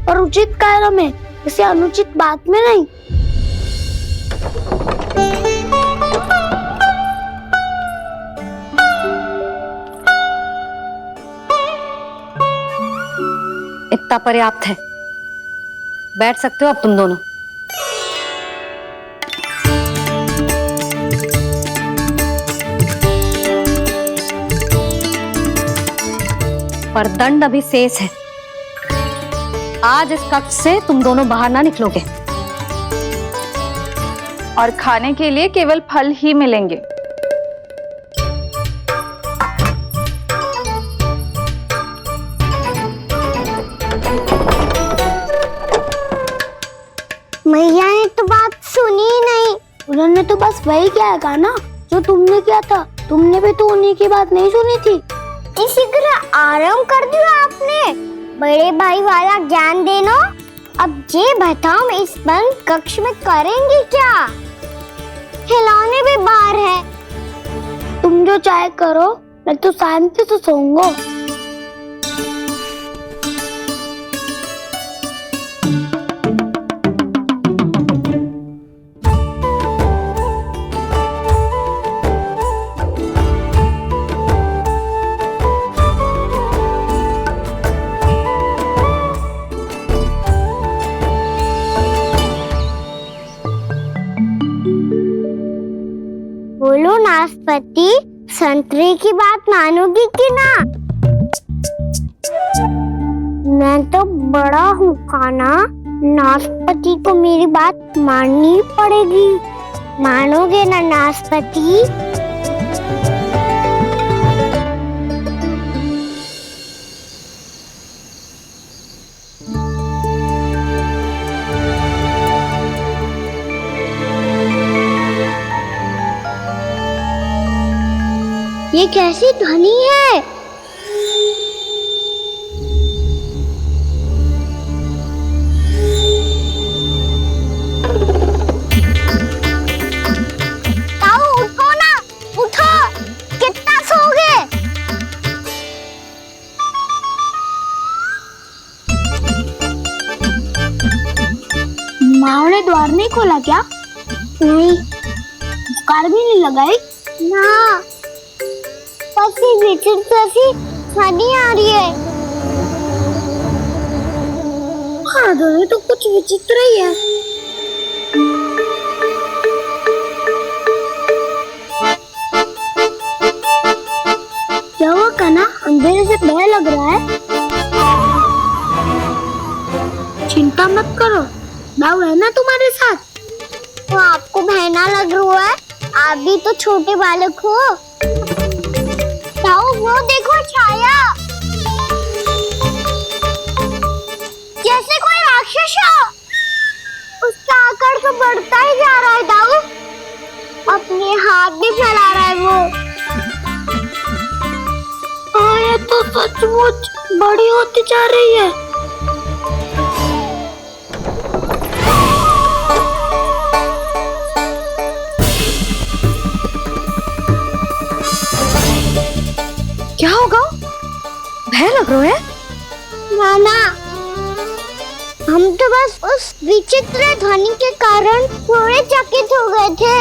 और उचित कार्यों में, किसी अनुचित बात में नहीं। इतना पर्याप्त है, बैठ सकते हो अब तुम दोनों। पर दंड अभी शेष है। आज इस कक्ष से तुम दोनों बाहर ना निकलोगे, और खाने के लिए केवल फल ही मिलेंगे। मैया ने तो बात सुनी ही नहीं। उन्होंने तो बस वही किया ना जो तुमने किया था। तुमने भी तो उन्हीं की बात नहीं सुनी थी। इसी तरह आराम कर दिया आपने। बड़े भाई वाला ज्ञान देना। अब ये बताओ, इस बंद कक्ष में करेंगे क्या? खिलौने भी बाहर है। तुम जो चाहे करो, मैं तो शांति से सोऊंगा। बोलो नाशपाती, संतरे की बात मानोगी कि ना? मैं तो बड़ा हूँ कान्हा, नाशपाती को मेरी बात माननी पड़ेगी। मानोगे ना नाशपाती? ये कैसी ध्वनि है? माँ ने द्वार नहीं खोला क्या? नहीं। कार भी नहीं लगाई? ना। पसी विचित्र शादी आ रही है। हाँ, दोनों तो कुछ विचित्र ही है। क्या हुआ कान्हा? अंधेरे से भय लग रहा है। चिंता मत करो, दाऊ है ना तुम्हारे साथ। तो आपको भय ना लग रहा है? आप भी तो छोटे बालक हो। दाऊ वो देखो छाया, जैसे कोई राक्षस हो। उसका आकार तो बढ़ता ही जा रहा है दाऊ। अपने हाथ भी फैला रहा है वो। ये तो सचमुच बड़ी होती जा रही है। क्या होगा? भय लग रहा है? नाना, हम तो बस उस विचित्र ध्वनि के कारण थोड़े चकित हो गए थे।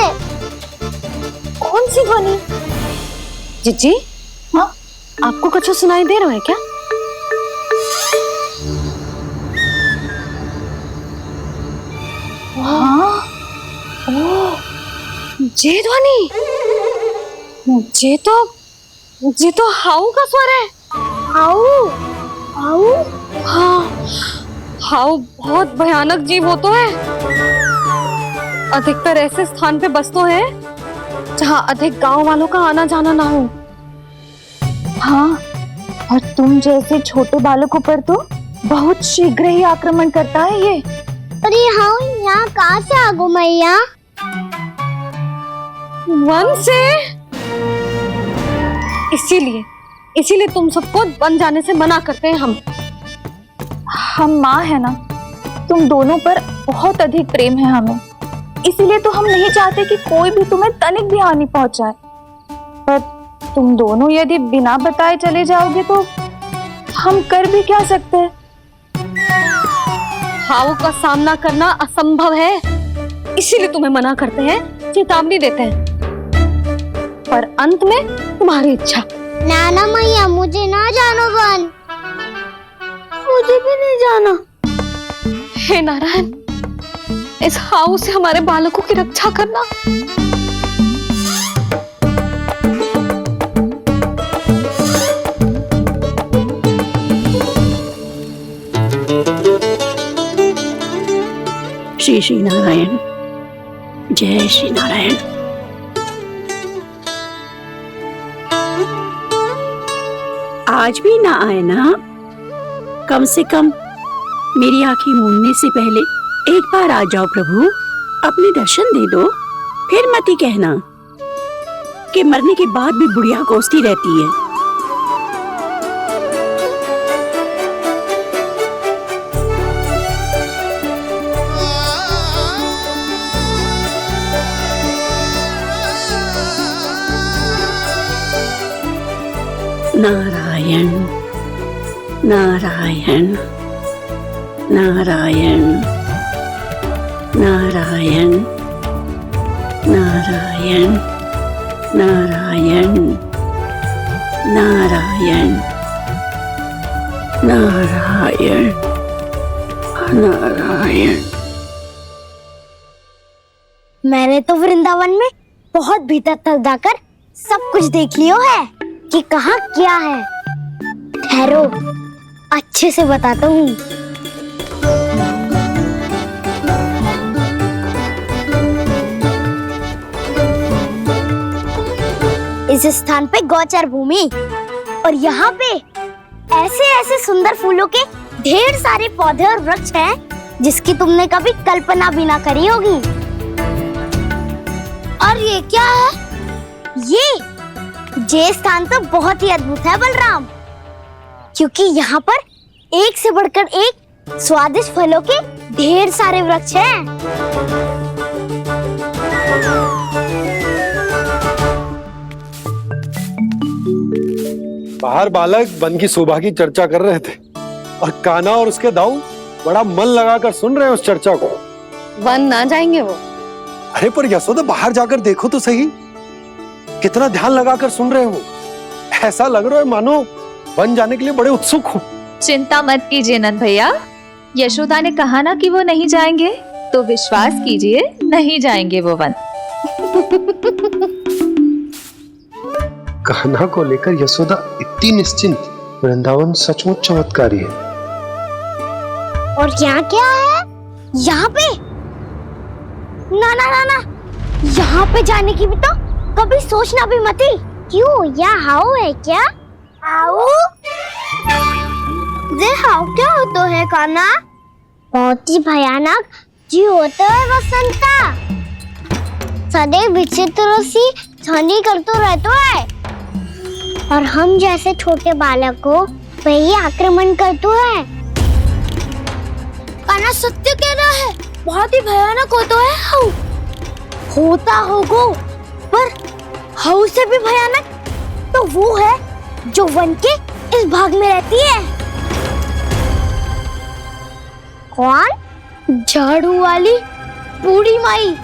कौन सी ध्वनि? जीजी, हाँ, आपको कुछ सुनाई दे रहा है क्या? हाँ, ओह, ये ध्वनि, ये तो हाउ का स्वर है। हाउ? हाउ? हाँ, हाउ बहुत भयानक जीव हो तो है। अधिकतर ऐसे स्थान पे बसते हैं जहाँ अधिक गांव वालों का आना जाना ना हो। हाँ, और तुम जैसे छोटे बालकों पर तो बहुत शीघ्र ही आक्रमण करता है ये। अरे हाँ, यहाँ कहाँ से आ गो मैया? वन से। इसीलिए तुम सबको वन जाने से मना करते हैं हम माँ है ना, तुम दोनों पर बहुत अधिक प्रेम है हमें, इसीलिए तो हम नहीं चाहते कि कोई भी तुम्हें तनिक भी हानि पहुंचाए। पर तुम दोनों यदि बिना बताए चले जाओगे तो हम कर भी क्या सकते हैं? हाउ का सामना करना असंभव है, इसीलिए तुम्हें मना करते हैं, चेतावनी देते हैं। पर अंत में तुम्हारी इच्छा। नाना मैया, मुझे ना जानो वन। मुझे भी नहीं जाना। हे नारायण, इस हाउ से हमारे बालकों की रक्षा करना। श्री श्री नारायण, जय श्री नारायण। आज भी ना आए ना? कम से कम मेरी आंखें मूंदने से पहले एक बार आ जाओ प्रभु, अपने दर्शन दे दो। फिर मत ही कहना कि मरने के बाद भी बुढ़िया कोसती रहती है। नारायण नारायण नारायण नारायण नारायण नारायण नारायण नारायण नारायण। मैंने तो वृंदावन में बहुत भीतर तक जाकर सब कुछ देख लियो है कि कहाँ क्या है। ठहरो, अच्छे से बताता हूँ। इस स्थान पे गोचर भूमि, और यहाँ पे ऐसे ऐसे सुंदर फूलों के ढेर सारे पौधे और वृक्ष हैं जिसकी तुमने कभी कल्पना भी ना करी होगी। और ये क्या है? ये स्थान तो बहुत ही अद्भुत है बलराम, क्योंकि यहाँ पर एक से बढ़कर एक स्वादिष्ट फलों के ढेर सारे वृक्ष हैं। बाहर बालक वन की शोभा की चर्चा कर रहे थे और कान्हा और उसके दाऊ बड़ा मन लगाकर सुन रहे हैं उस चर्चा को। वन ना जाएंगे वो। अरे पर यशोदा बाहर जाकर देखो तो सही, कितना ध्यान लगाकर सुन रहे हो। ऐसा लग रहा है मानो वन जाने के लिए बड़े उत्सुक हो। चिंता मत कीजिए नंद भैया, यशोदा ने कहा ना कि वो नहीं जाएंगे, तो विश्वास कीजिए नहीं जाएंगे वो वन। कान्हा को लेकर यशोदा इतनी निश्चिंत, वृंदावन सचमुच चमत्कारी है। और यहाँ क्या है? यहाँ पे ना ना ना ना, यहाँ पे जाने की भी तो कभी सोचना भी मत ही। क्यों, यहाँ हाउ है क्या? हाउ? ये हाउ क्या होता है कान्हा? बहुत ही भयानक जी होता है वसंता। सदैव विचित्र सी ध्वनि करते रहता है और हम जैसे छोटे बालक को वही आक्रमण करते है। कान्हा सत्य कह रहा है, बहुत ही भयानक होता है हाउ। होता होगा, पर हाउ से भी भयानक तो वो है जो वन के इस भाग में रहती है। कौन? झाड़ू वाली बूढ़ी माई।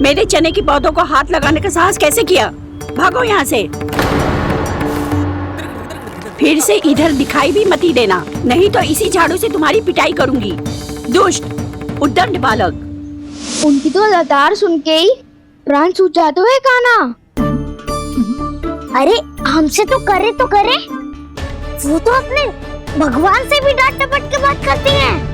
मेरे चने की पौधों को हाथ लगाने का साहस कैसे किया? भागो यहाँ से। फिर से इधर दिखाई भी मत ही देना, नहीं तो इसी झाड़ू से तुम्हारी पिटाई करूंगी। दुष्ट उद्दंड बालक। उनकी तो लतार सुन के ही प्राण सूझ जाते हैं कान्हा। अरे हमसे तो करे, वो तो अपने भगवान से भी डांट डपट के बात करती हैं।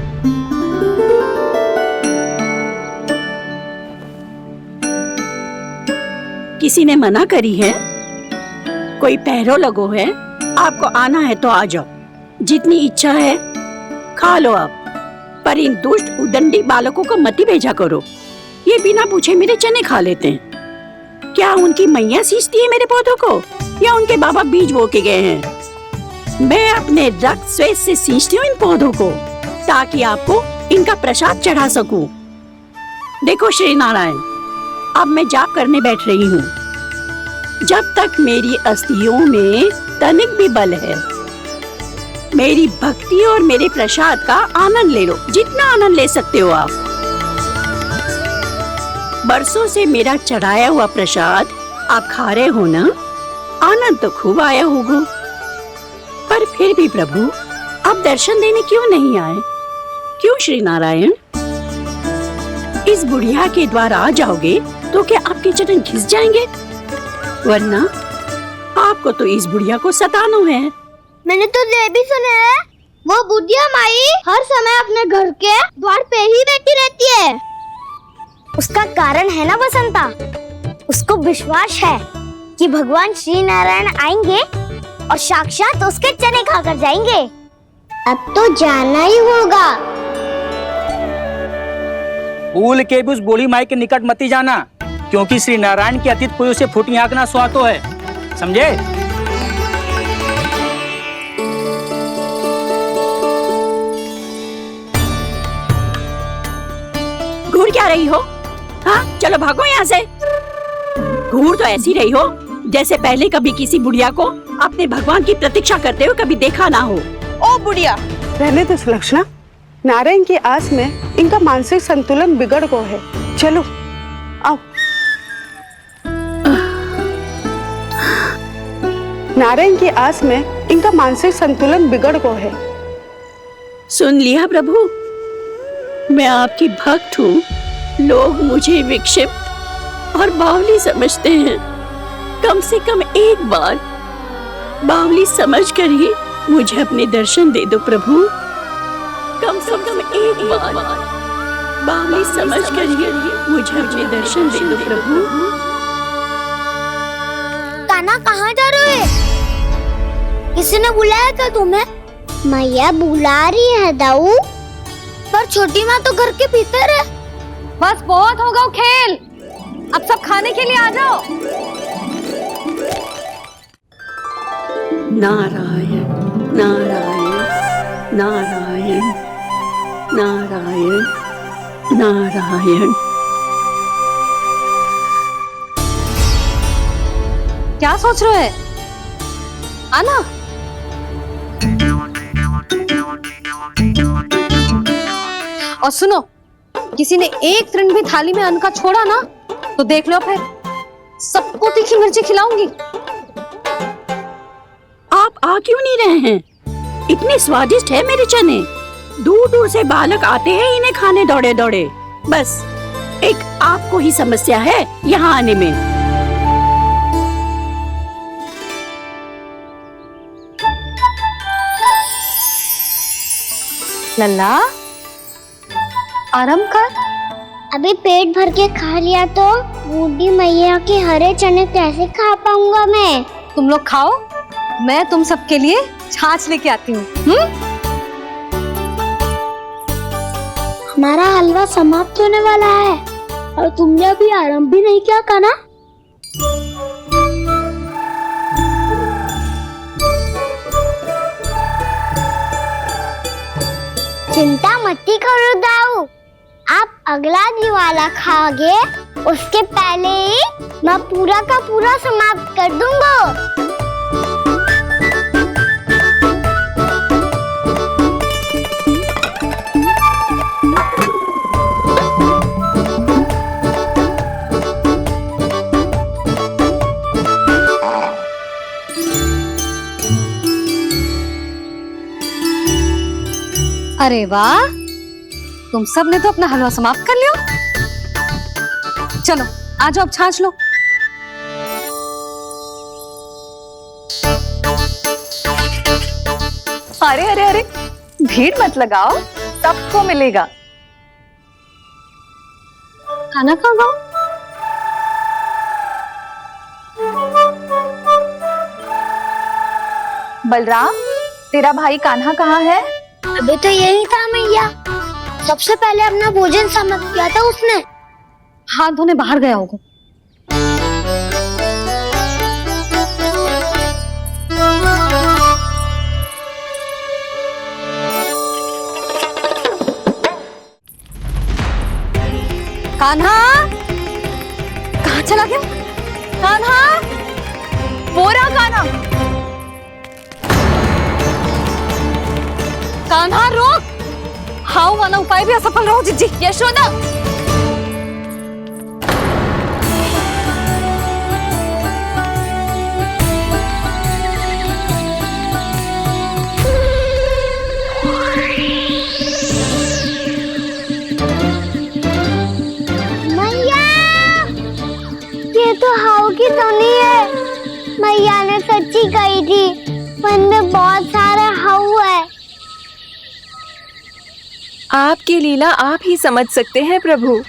किसी ने मना करी है? कोई पहरो लगो है? आपको आना है तो आ जाओ, जितनी इच्छा है खा लो आप, पर इन दुष्ट उदंडी बालकों को मत ही भेजा करो। ये बिना पूछे मेरे चने खा लेते हैं। क्या उनकी मैया सींचती है मेरे पौधों को, या उनके बाबा बीज बो के गए हैं? मैं अपने रक्त स्वेद से सींचती हूँ इन पौधों को, ताकि आपको इनका प्रसाद चढ़ा सकूं। देखो श्री नारायण, अब मैं जाप करने बैठ रही हूँ। जब तक मेरी अस्थियों में तनिक भी बल है, मेरी भक्ति और मेरे प्रसाद का आनंद ले लो, जितना आनंद ले सकते हो आप। बरसों से मेरा चढ़ाया हुआ प्रसाद आप खा रहे हो ना, आनंद तो खूब आया होगा। पर फिर भी प्रभु आप दर्शन देने क्यों नहीं आए? क्यों श्री नारायण? इस बुढ़िया के द्वार आ जाओगे तो क्या आपके चरण घिस जाएंगे? वरना आपको तो इस बुढ़िया को सताना है। मैंने तो ये भी सुना है, वो बुढ़िया माई हर समय अपने घर के द्वार पे ही बैठी रहती है। उसका कारण है ना बसंता, उसको विश्वास है कि भगवान श्री नारायण आएंगे और साक्षात उसके चने खाकर जाएंगे। अब तो जाना ही होगा। भूल के भी उस बूढ़ी माई के निकट मत ही जाना, क्योंकि श्री नारायण की अतीत कोई उसे फूटी आंख ना सुहातो है, समझे? घूर क्या रही हो? हाँ, चलो भागो यहाँ से। घूर तो ऐसी रही हो जैसे पहले कभी किसी बुढ़िया को अपने भगवान की प्रतीक्षा करते हुए कभी देखा ना हो। ओ बुढ़िया, रहने दो सुलक्षणा, नारायण की आस में इनका मानसिक संतुलन बिगड़ गया है। चलो आओ। नारायण की आस में इनका मानसिक संतुलन बिगड़ गया है। सुन लिया प्रभु, मैं आपकी भक्त हूँ। लोग मुझे विक्षिप्त और बावली समझते हैं। कम से कम एक बार बावली समझकर ही मुझे अपने दर्शन दे दो प्रभु। कम से कम एक बार बावली समझकर ही मुझे अपने दर्शन दे दो प्रभु। कान्हा कहाँ जा रहे हो? किसी ने बुलाया क्या तुम्हें? मैया बुला रही है दाऊ, पर छोटी माँ तो घर के भीतर है। बस बहुत होगा खेल, अब सब खाने के लिए आ जाओ। नारायण नारायण नारायण नारायण नारायण। क्या सोच रहे हैं? आना। और सुनो, किसी ने एक तृण भी थाली में अन्न का छोड़ा ना तो देख लो फिर सबको तीखी मिर्ची खिलाऊंगी। आप आ क्यों नहीं रहे हैं? इतने स्वादिष्ट है मेरे चने। दूर दूर से बालक आते हैं इन्हें खाने दौड़े दौड़े। बस एक आपको ही समस्या है यहाँ आने में। लल्ला आराम कर। अभी पेट भर के खा लिया तो बूढ़ी मैया के हरे चने कैसे खा पाऊंगा मैं? तुम लोग खाओ, मैं तुम सबके लिए छाछ लेके आती हूँ। हमारा हलवा समाप्त होने वाला है और तुमने अभी आरंभ भी नहीं किया कान्हा। चिंता मत करो दाऊ, आप अगला दिवाला खाओगे उसके पहले ही मैं पूरा का पूरा समाप्त कर दूंगा। अरे वाह, तुम सब ने तो अपना हलवा समाप्त कर लिया। चलो आ जाओ, अब छाछ लो। अरे अरे अरे, भीड़ मत लगाओ, सबको मिलेगा। खाना कहाँ गया? बलराम, तेरा भाई कान्हा कहाँ है? अभी तो यही था मैया, सबसे पहले अपना भोजन समाप्त किया था उसने। हाथ धोने बाहर गया होगा। कान्हा कहाँ चला गया? कान्हा, बोरा कान्हा। कान्हा रोक, हाउ वाला उपाय भी असफल रहो जिज्जी। यशोदा, मैया, ये तो हाउ की धुनी है। मैया ने सच्ची कही थी, वन में बहुत सारा हाउ है। आपकी लीला आप ही समझ सकते हैं प्रभु।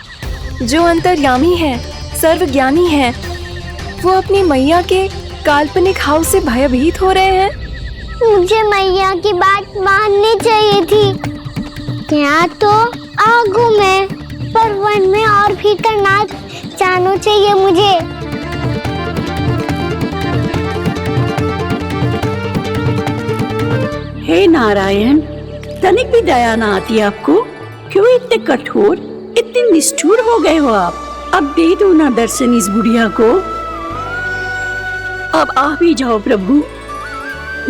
जो अंतर्यामी है, सर्वज्ञानी है, वो अपनी मैया के काल्पनिक हाव से भयभीत हो रहे हैं। मुझे मैया की बात माननी चाहिए थी। यहाँ तो आगू में, पर वन में और भी करना जानो चाहिए मुझे। हे नारायण, तनिक भी दया ना आती आपको? क्यों इतने कठोर, इतने निष्ठुर हो गए हो आप? अब दे दो ना दर्शन इस बुढ़िया को। अब आ भी जाओ प्रभु,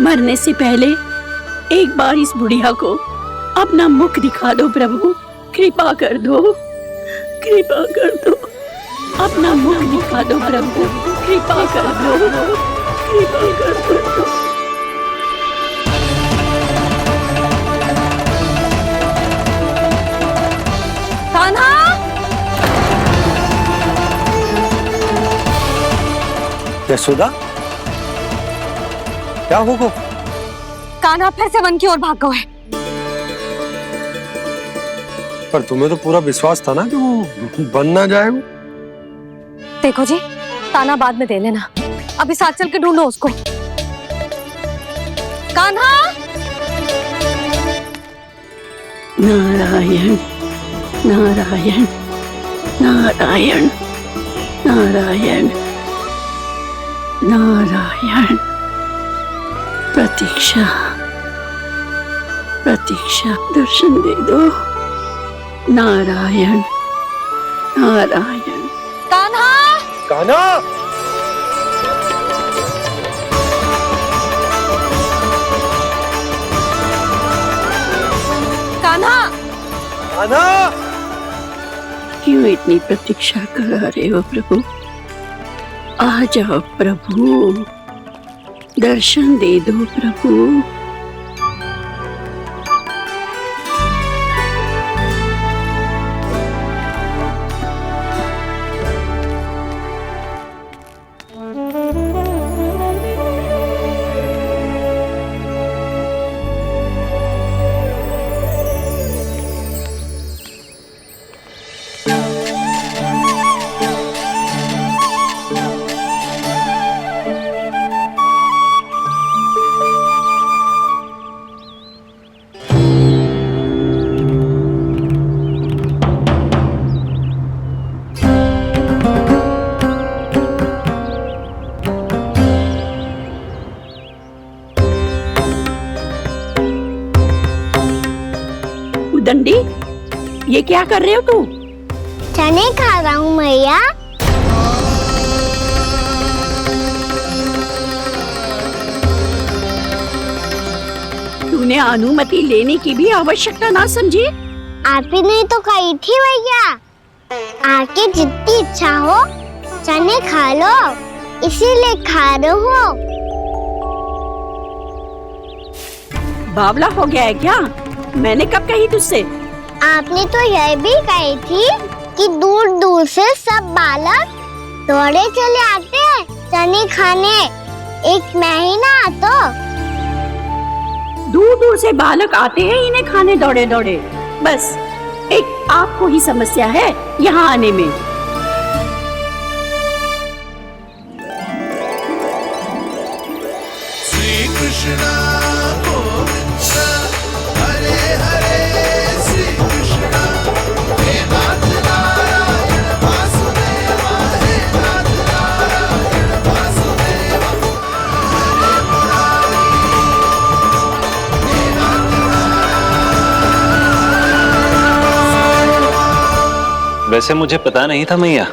मरने से पहले एक बार इस बुढ़िया को अपना मुख दिखा दो प्रभु। कृपा कर दो, कृपा कर दो, अपना मुख दिखा दो प्रभु। कृपा कर दो, कृपा कर दो। कान्हा, यशोदा, क्या होगा? कान्हा फिर से वन की ओर भाग गए। पर तुम्हें तो पूरा विश्वास था ना कि वो बन ना जाए। देखो जी, ताना बाद में दे लेना, अभी साथ चल के ढूंढो उसको। कान्हा, नारायण नारायण नारायण नारायण नारायण। प्रतीक्षा प्रतीक्षा, दर्शन दे दो। नारायण नारायण। कान्हा, कान्हा, कान्हा, कान्हा, क्यों इतनी प्रतीक्षा करा रहे हो प्रभु? आ जाओ प्रभु, दर्शन दे दो प्रभु। दंडी, ये क्या कर रहे हो तू? चने खा रहा हूँ मैया। तूने अनुमति लेने की भी आवश्यकता ना समझी? आप ही नहीं तो कही थी भैया, आके जितनी इच्छा हो चने खा लो, इसीलिए खा रहे हो। बावला हो गया है क्या? मैंने कब कही तुझसे? आपने तो यह भी कही थी कि दूर दूर से सब बालक दौड़े चले आते हैं चने खाने, एक महीना तो दूर दूर से बालक आते हैं इन्हें खाने दौड़े दौड़े। बस एक आपको ही समस्या है यहाँ आने में। श्री कृष्ण हरे हरे, श्री कृष्ण हे नाथ नारायण वासुदेवा, हे नाथ नारायण वासुदेवा, हरे मुरारी, हे नाथ नारायण। वैसे मुझे पता नहीं था मैया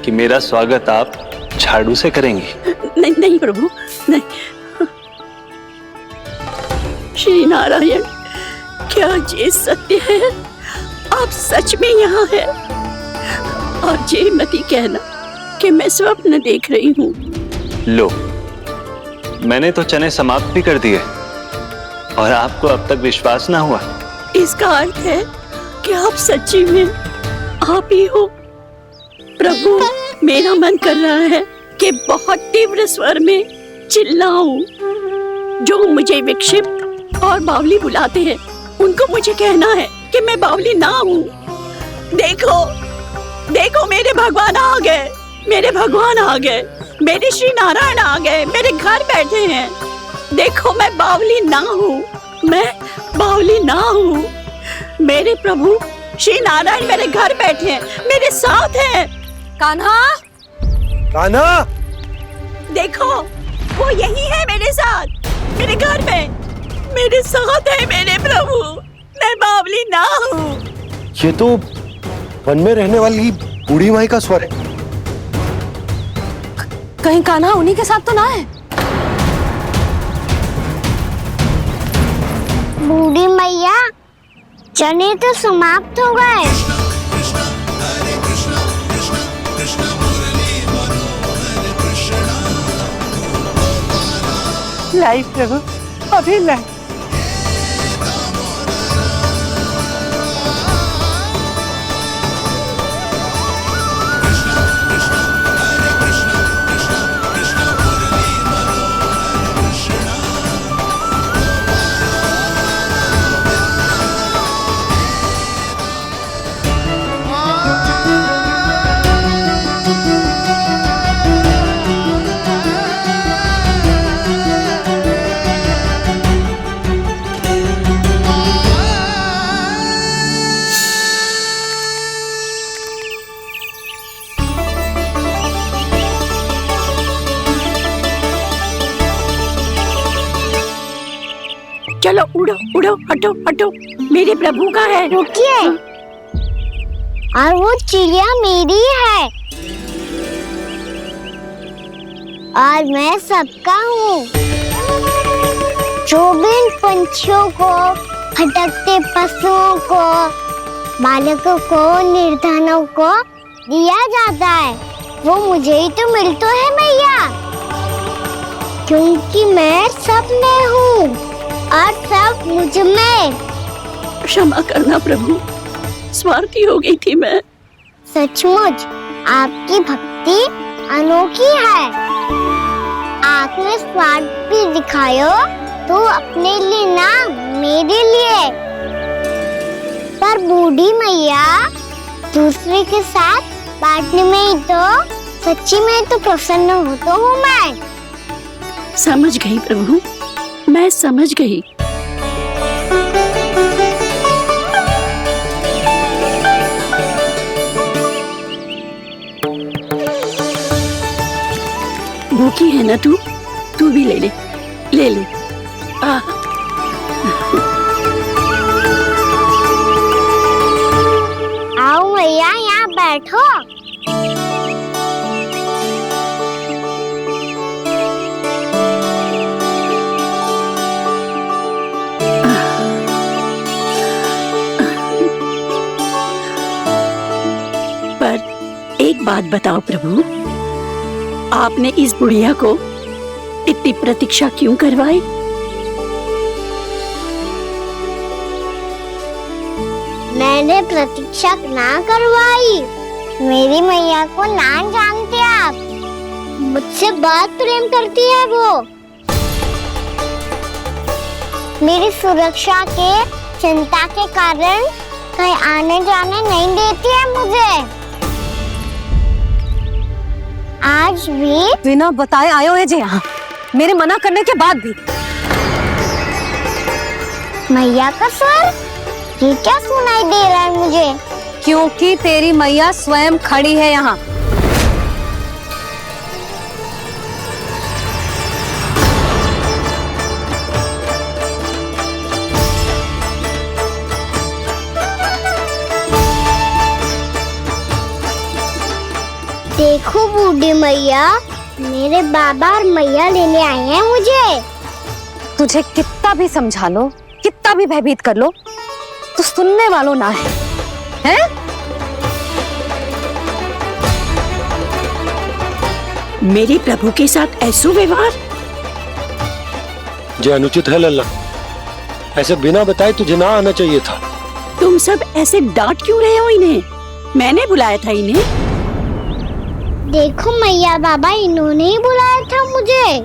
कि मेरा स्वागत आप झाड़ू से करेंगी। नहीं नहीं प्रभु, नहीं। श्री नारायण, क्या ये सत्य है? आप सच में यहाँ हैं? और ये मत ही कहना कि मैं स्वप्न देख रही हूँ। लो, मैंने तो चने समाप्त भी कर दिए और आपको अब तक विश्वास ना हुआ। इसका अर्थ है कि आप सच्ची में आप ही हो। प्रभु, मेरा मन कर रहा है कि बहुत तीव्र स्वर में चिल्लाऊं। जो मुझे विक्षिप्त और बावली बुलाते हैं उनको मुझे कहना है कि मैं बावली ना हूँ। देखो देखो, मेरे भगवान आ गए, मेरे भगवान आ गए, मेरे श्री नारायण आ गए, मेरे घर बैठे हैं। देखो, मैं बावली ना हूँ, मैं बावली ना हूँ। मेरे प्रभु श्री नारायण मेरे घर बैठे हैं, मेरे साथ हैं। कान्हा, कान्हा, देखो वो यही है मेरे साथ, मेरे घर में मेरे साथ है मेरे प्रभु। मैं बावली ना हूँ। ये तो वन में रहने वाली बूढ़ी माई का स्वर है। कहीं कान्हा उन्हीं के साथ तो ना है? बूढ़ी मैया, चने तो समाप्त हो गए। कृष्ण हरे कृष्ण, कृष्ण कृष्ण मुरली मनोहर कृष्ण। लाई प्रभु, अभी लाई। चलो उड़ो उड़ो, हटो हटो, मेरे प्रभु का है। रुकिए, और वो चिड़िया मेरी है और मैं सबका हूँ। जो भी इन पंछियों को, भटकते पशुओं को बालकों को निर्धनों को दिया जाता है, वो मुझे ही तो मिलता है मैया, क्योंकि मैं सब में हूँ और सब मुझ में। क्षमा करना प्रभु, स्वार्थी हो गई थी मैं। सचमुच आपकी भक्ति अनोखी है। आपने स्वार्थ भी दिखायो तो अपने लिए ना मेरे लिए। पर बूढ़ी मैया दूसरे के साथ बांटने में ही तो सच्ची में तो प्रसन्न होता हूँ मैं। समझ गई प्रभु, मैं समझ गई। भूखी है ना तू भी ले ले, ले ले। आओ मैया यहाँ बैठो। पर एक बात बताओ प्रभु, आपने इस बुढ़िया को इतनी प्रतीक्षा क्यों करवाई? मैंने प्रतीक्षा ना करवाई। मेरी मैया को ना जानते आप, मुझसे बहुत प्रेम करती है वो। मेरी सुरक्षा के चिंता के कारण कहीं आने जाने नहीं देती है मुझे। आज भी बिना बताए आयो है जे यहाँ, मेरे मना करने के बाद भी। मैया का स्वर ये क्या सुनाई दे रहा है मुझे? क्योंकि तेरी मैया स्वयं खड़ी है यहाँ। देखो बूढ़ी मैया, मेरे बाबा और मैया लेने आए हैं मुझे। तुझे कितना भी समझा लो, कितना भी भयभीत कर लो, तो सुनने वालों ना है, हैं? मेरे प्रभु के साथ ऐसा व्यवहार जो अनुचित है लल्ला। ऐसे बिना बताए तुझे ना आना चाहिए था। तुम सब ऐसे डांट क्यों रहे हो इन्हें? मैंने बुलाया था इन्हें। देखो मैया बाबा, इन्होंने ही बुलाया था मुझे।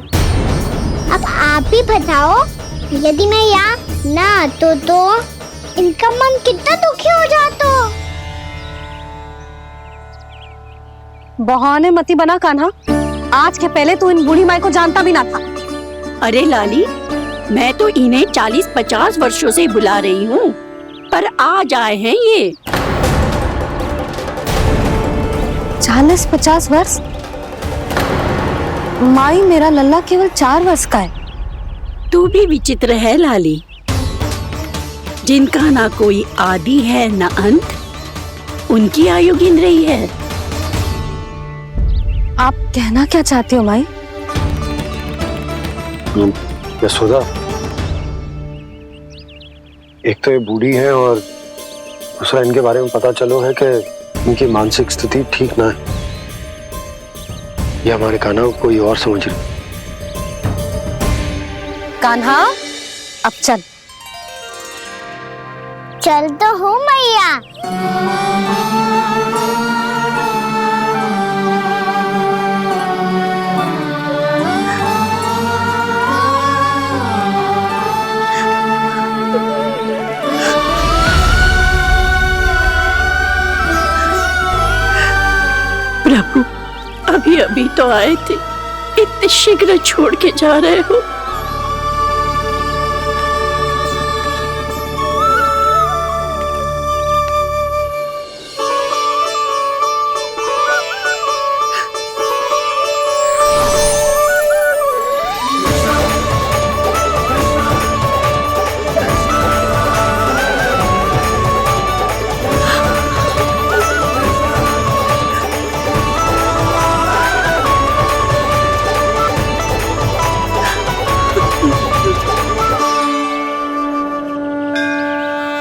अब आप ही बताओ, यदि मैं यहाँ ना आतो तो इनका मन कितना दुखी हो जाता। बहाने मती बना कान्हा, आज के पहले तू इन बूढ़ी माई को जानता भी ना था। अरे लाली, मैं तो इन्हें 40-50 वर्षों से बुला रही हूँ, पर आज आए हैं ये। 40-50 वर्ष? माई, मेरा लल्ला केवल 4 वर्ष का है। तू भी विचित्र है लाली, जिनका ना कोई आदि है ना अंत, उनकी आयु गिन रही है। आप कहना क्या चाहते हो माई? यशोदा, एक तो ये बूढ़ी है और दूसरा इनके बारे में पता चलो है कि इनकी मानसिक स्थिति ठीक ना है। ये हमारे कान्हा को कोई और समझ रही। कान्हा, अब चल। चल तो हूँ मैया। प्रभु, अभी अभी तो आए थे, इतने शीघ्र छोड़ के जा रहे हो?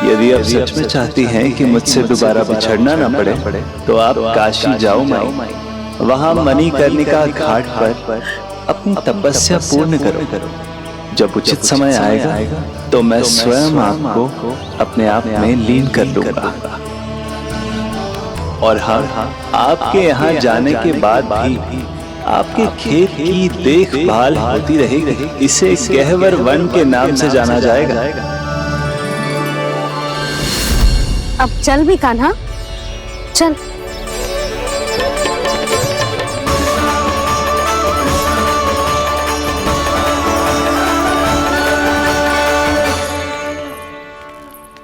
यदि आप सच में चाहती हैं कि मुझसे दोबारा बिछड़ना न पड़े तो आप काशी जाओ माई। वहां मणिकर्णिका घाट पर अपनी तपस्या पूर्ण करो। जब उचित समय आएगा तो मैं स्वयं आपको अपने आप में लीन कर लूंगा। और हाँ, आपके यहाँ जाने के बाद भी आपके खेत की देखभाल होती रहेगी। इसे गहवर वन के नाम से जाना जाएगा। अब चल भी कान्हा, चल।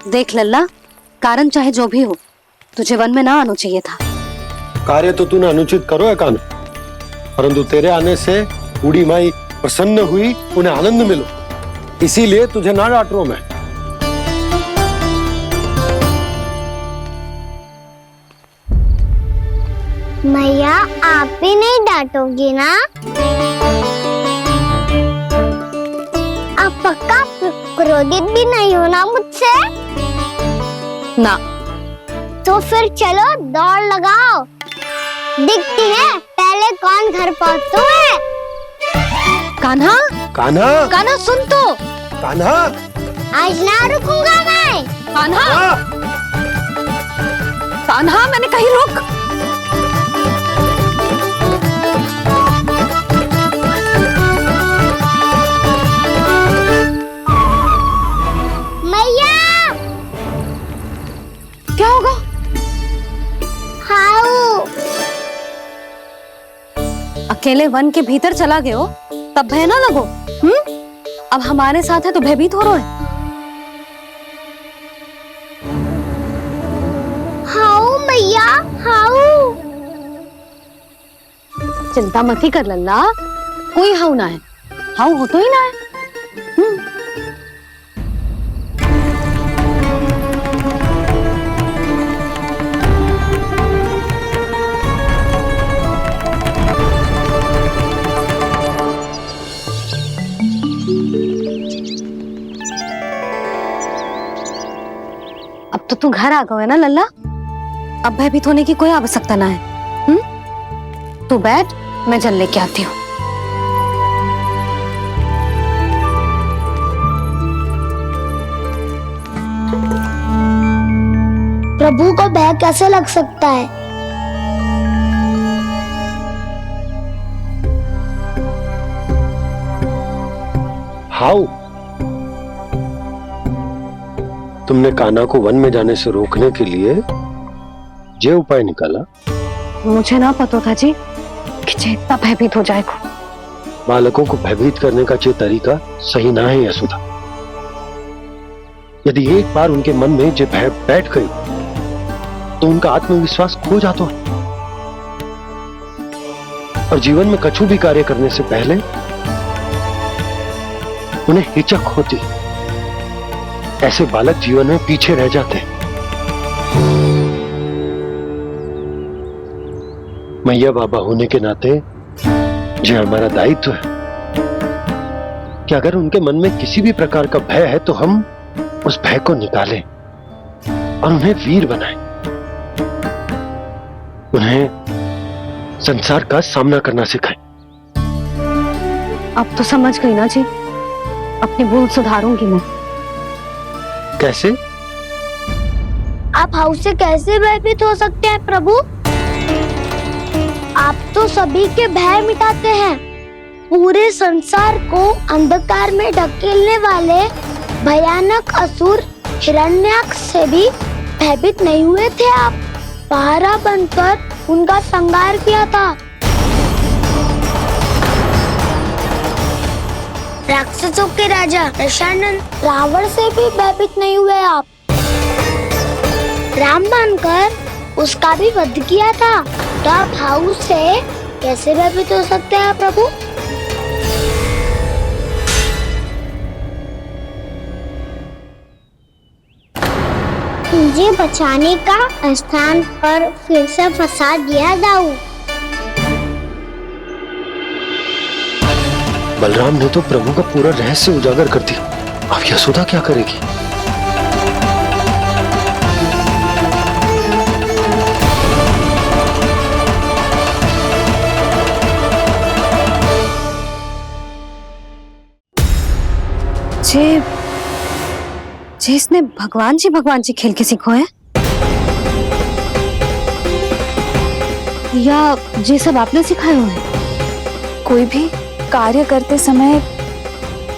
देख लल्ला, कारण चाहे जो भी हो, तुझे वन में ना आना चाहिए था। कार्य तो तूने अनुचित करो है कान्हा, परंतु तेरे आने से बूढ़ी माई प्रसन्न हुई, उन्हें आनंद मिलो, इसीलिए तुझे ना डांट रहा हूं मैं। मैया आप भी नहीं डांटोगी ना? आप पक्का क्रोधित भी नहीं हो ना मुझसे? ना। तो फिर चलो दौड़ लगाओ, दिखती है पहले कौन घर पहुंचता है। कान्हा, कान्हा, कान्हा सुन तो। कान्हा, आज ना रुकूंगा मैं। कान्हा, कान्हा मैंने कही रुक। मैया, क्या होगा? हाउ अकेले वन के भीतर चला गए हो तब भय ना लगो। अब हमारे साथ है तो भयभीत हो रहे हैं। हाउ मैया, हाउ। चिंता मत ही कर लल्ला, कोई हाउ ना है। हाउ हो तो ही ना है। अब तो तू घर आ गया है ना लल्ला, अब भयभीत होने की कोई आवश्यकता ना है। तू बैठ, मैं जल लेके आती हूँ। प्रभु को भय कैसे लग सकता है? हाउ, तुमने कान्हा को वन में जाने से रोकने के लिए ये उपाय निकाला? मुझे ना पता था जी कि जे इतना भयभीत हो जाएगा। बालकों को भयभीत करने का ये तरीका सही ना है यशोदा। यदि एक बार उनके मन में ये भय बैठ गई तो उनका आत्मविश्वास खो जाता है और जीवन में कछु भी कार्य करने से पहले उन्हें हिचक होती। ऐसे बालक जीवन में पीछे रह जाते हैं। मैया बाबा होने के नाते ये हमारा दायित्व है कि अगर उनके मन में किसी भी प्रकार का भय है तो हम उस भय को निकालें और उन्हें वीर बनाएं, उन्हें संसार का सामना करना सिखाएं। अब तो समझ गई ना जी, अपनी भूल सुधारूंगी मैं। कैसे? आप हाउ से कैसे भयभीत हो सकते हैं प्रभु? आप तो सभी के भय मिटाते हैं। पूरे संसार को अंधकार में ढकेलने वाले भयानक असुर हिरण्याक्ष से भी भयभीत नहीं हुए थे आप। पहरा बनकर उनका संहार किया था। राक्षसों के राजा दशानन रावण से भी भयभीत नहीं हुए आप। राम बनकर उसका भी वध किया था। तो आप हाउ से कैसे भयभीत हो सकते हैं प्रभु? मुझे बचाने का स्थान पर फिर से फंसा दिया दाऊ। बलराम ने तो प्रभु का पूरा रहस्य उजागर कर दिया। अब यशोदा क्या करेगी? जे इसने भगवान जी खेल के सीखो है, या ये सब आपने सिखाए हुए हैं? कोई भी कार्य करते समय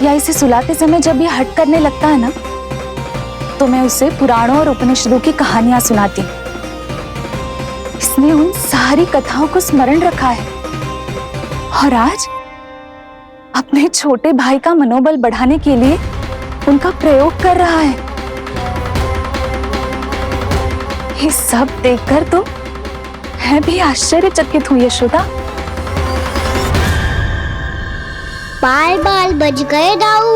या इसे सुलाते समय जब ये हट करने लगता है ना, तो मैं उसे पुराणों और उपनिषदों की कहानियां सुनाती हूँ। इसने उन सारी कथाओं को स्मरण रखा है और आज अपने छोटे भाई का मनोबल बढ़ाने के लिए उनका प्रयोग कर रहा है। ये सब देखकर तो मैं भी आश्चर्यचकित हूँ यशोदा। बाल बाल बज गए दाऊ।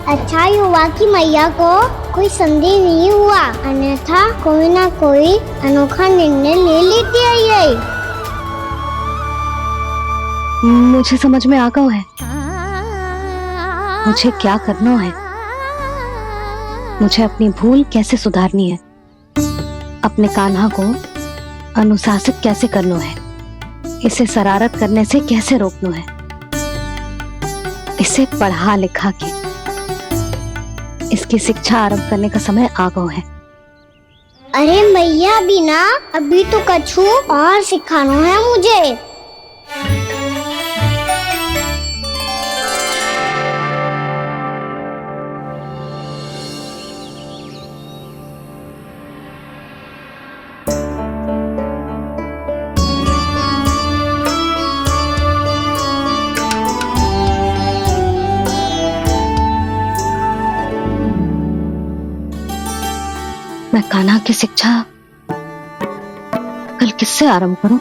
अच्छा ही हुआ कि मैया को कोई संदेह नहीं हुआ, अन्यथा कोई ना कोई अनोखा निर्णय ले लेती है ये। मुझे समझ में आ गया है मुझे क्या करना है। मुझे अपनी भूल कैसे सुधारनी है, अपने कान्हा को अनुशासित कैसे करना है, इसे शरारत करने से कैसे रोकना है, इसे पढ़ा लिखा के इसकी शिक्षा आरंभ करने का समय आ गया है। अरे मैया बिना अभी तो कछु और सिखाना है मुझे। मैं कान्हा की शिक्षा कल किससे आरंभ करूं?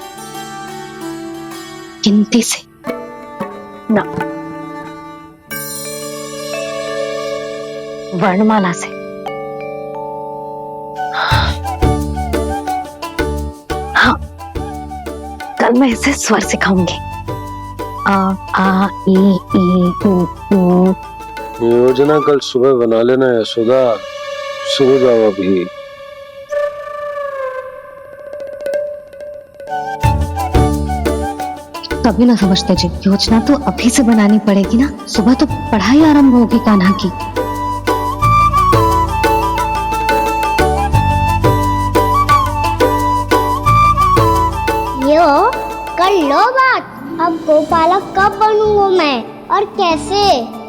गिनती से ना, वर्णमाला से। हाँ, कल मैं इसे स्वर सिखाऊंगी। आ ई उ ऊ। योजना कल सुबह बना लेना यशोदा, सो जाओ अभी। कभी ना समझते जी, योजना तो अभी से बनानी पड़ेगी ना। सुबह तो पढ़ाई आरंभ होगी कान्हा की। यो कर लो बात। अब गोपालक कब बनूंगा मैं और कैसे?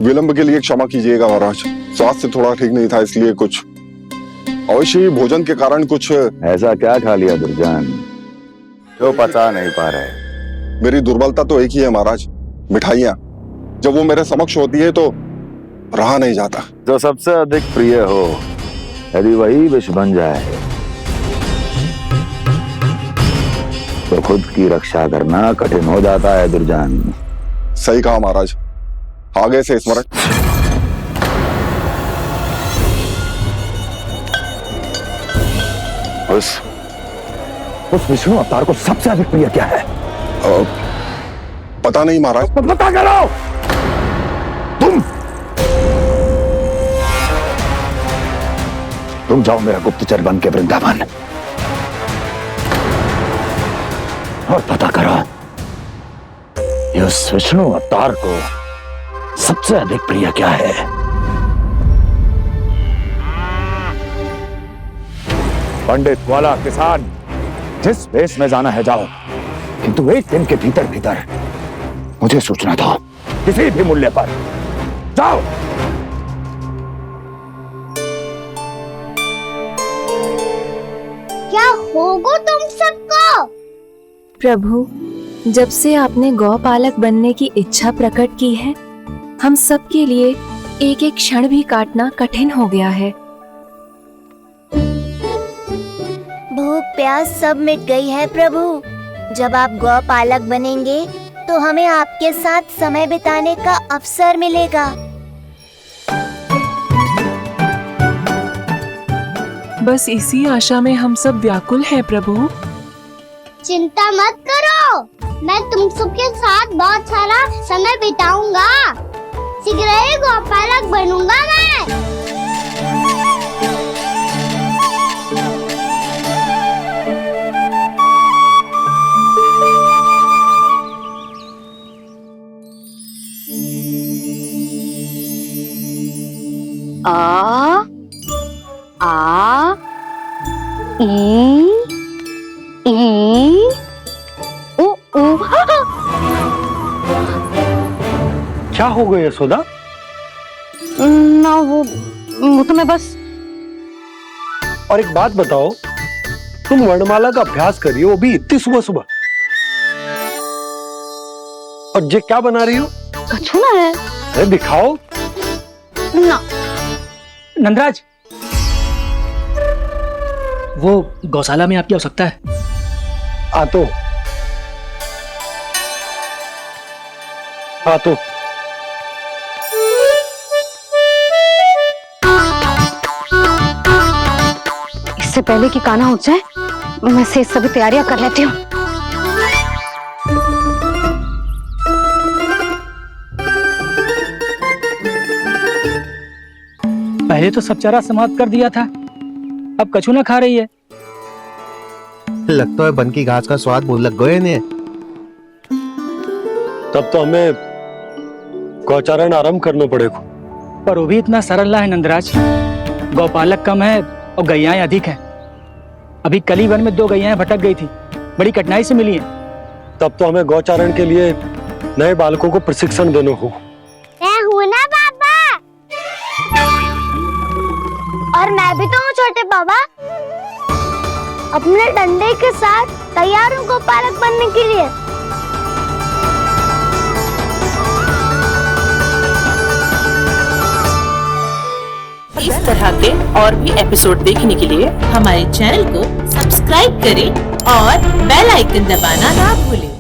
विलंब के लिए क्षमा कीजिएगा महाराज, स्वास्थ्य थोड़ा ठीक नहीं था, इसलिए कुछ अवश्य ही भोजन के कारण कुछ। ऐसा क्या खा लिया दुर्जन जो पता नहीं पा रहे? मेरी दुर्बलता तो एक ही है महाराज, मिठाइयाँ। जब वो मेरे समक्ष होती है तो रहा नहीं जाता। जो सबसे अधिक प्रिय हो, यदि वही विष बन जाए तो खुद की रक्षा करना कठिन हो जाता है दुर्जन। सही कहा महाराज, आगे से स्मरण। उस विष्णु अवतार को सबसे अधिक प्रिय क्या है? पता नहीं महाराज। पता करो। तुम जाओ मेरा गुप्तचर बन के वृंदावन और पता करो उस विष्णु अवतार को सबसे अधिक प्रिय क्या है। पंडित वाला किसान, जिस वेश में जाना है जाओ, किंतु एक दिन के भीतर भीतर मुझे सूचना दो। किसी भी मूल्य पर। जाओ। क्या होगा तुम सबको? प्रभु, जब से आपने गौपालक बनने की इच्छा प्रकट की है, हम सब के लिए एक एक क्षण भी काटना कठिन हो गया है। भूख प्यास सब मिट गई है प्रभु। जब आप गौपालक बनेंगे तो हमें आपके साथ समय बिताने का अवसर मिलेगा। बस इसी आशा में हम सब व्याकुल हैं प्रभु। चिंता मत करो, मैं तुम सबके साथ बहुत सारा समय बिताऊंगा। शीघ्र ही गौपालक बनूंगा मैं। आ ई उ उ। क्या हो गया यशोदा? ना वो तो मैं बस। और एक बात बताओ, तुम वर्णमाला का अभ्यास कर रही हो, वो भी इतनी सुबह सुबह, और ये क्या बना रही हो? कछुआ है। अरे दिखाओ ना। नंदराज, वो गौशाला में आपकी आवश्यकता है। आ तो इससे पहले कि कान्हा उठ जाए, मैं से सभी तैयारियां कर लेती हूँ। पहले तो सब चारा समाप्त कर दिया था, अब कछुआ खा रही है। लगता है बन की घास का स्वाद मुंह लग गए ने। तब तो हमें गौचारण आरंभ करना पड़ेगा। पर वो भी इतना सरल ना है नंदराज। गौपालक कम है और गैयाएं अधिक हैं। अभी कली वन में 2 गैयाएं भटक गई थी, बड़ी कठिनाई से मिली हैं। तब तो हमें गौचारण के लिए नए बालकों को प्रशिक्षण देना होगा। मैं हूँ ना बाबा, और मैं भी तो हूँ छोटे बाबा। अपने डंडे के साथ तैयार हूँ गौपालक बनने के लिए। इस तरह के और भी एपिसोड देखने के लिए हमारे चैनल को सब्सक्राइब करें और बेल आइकन दबाना ना भूलें।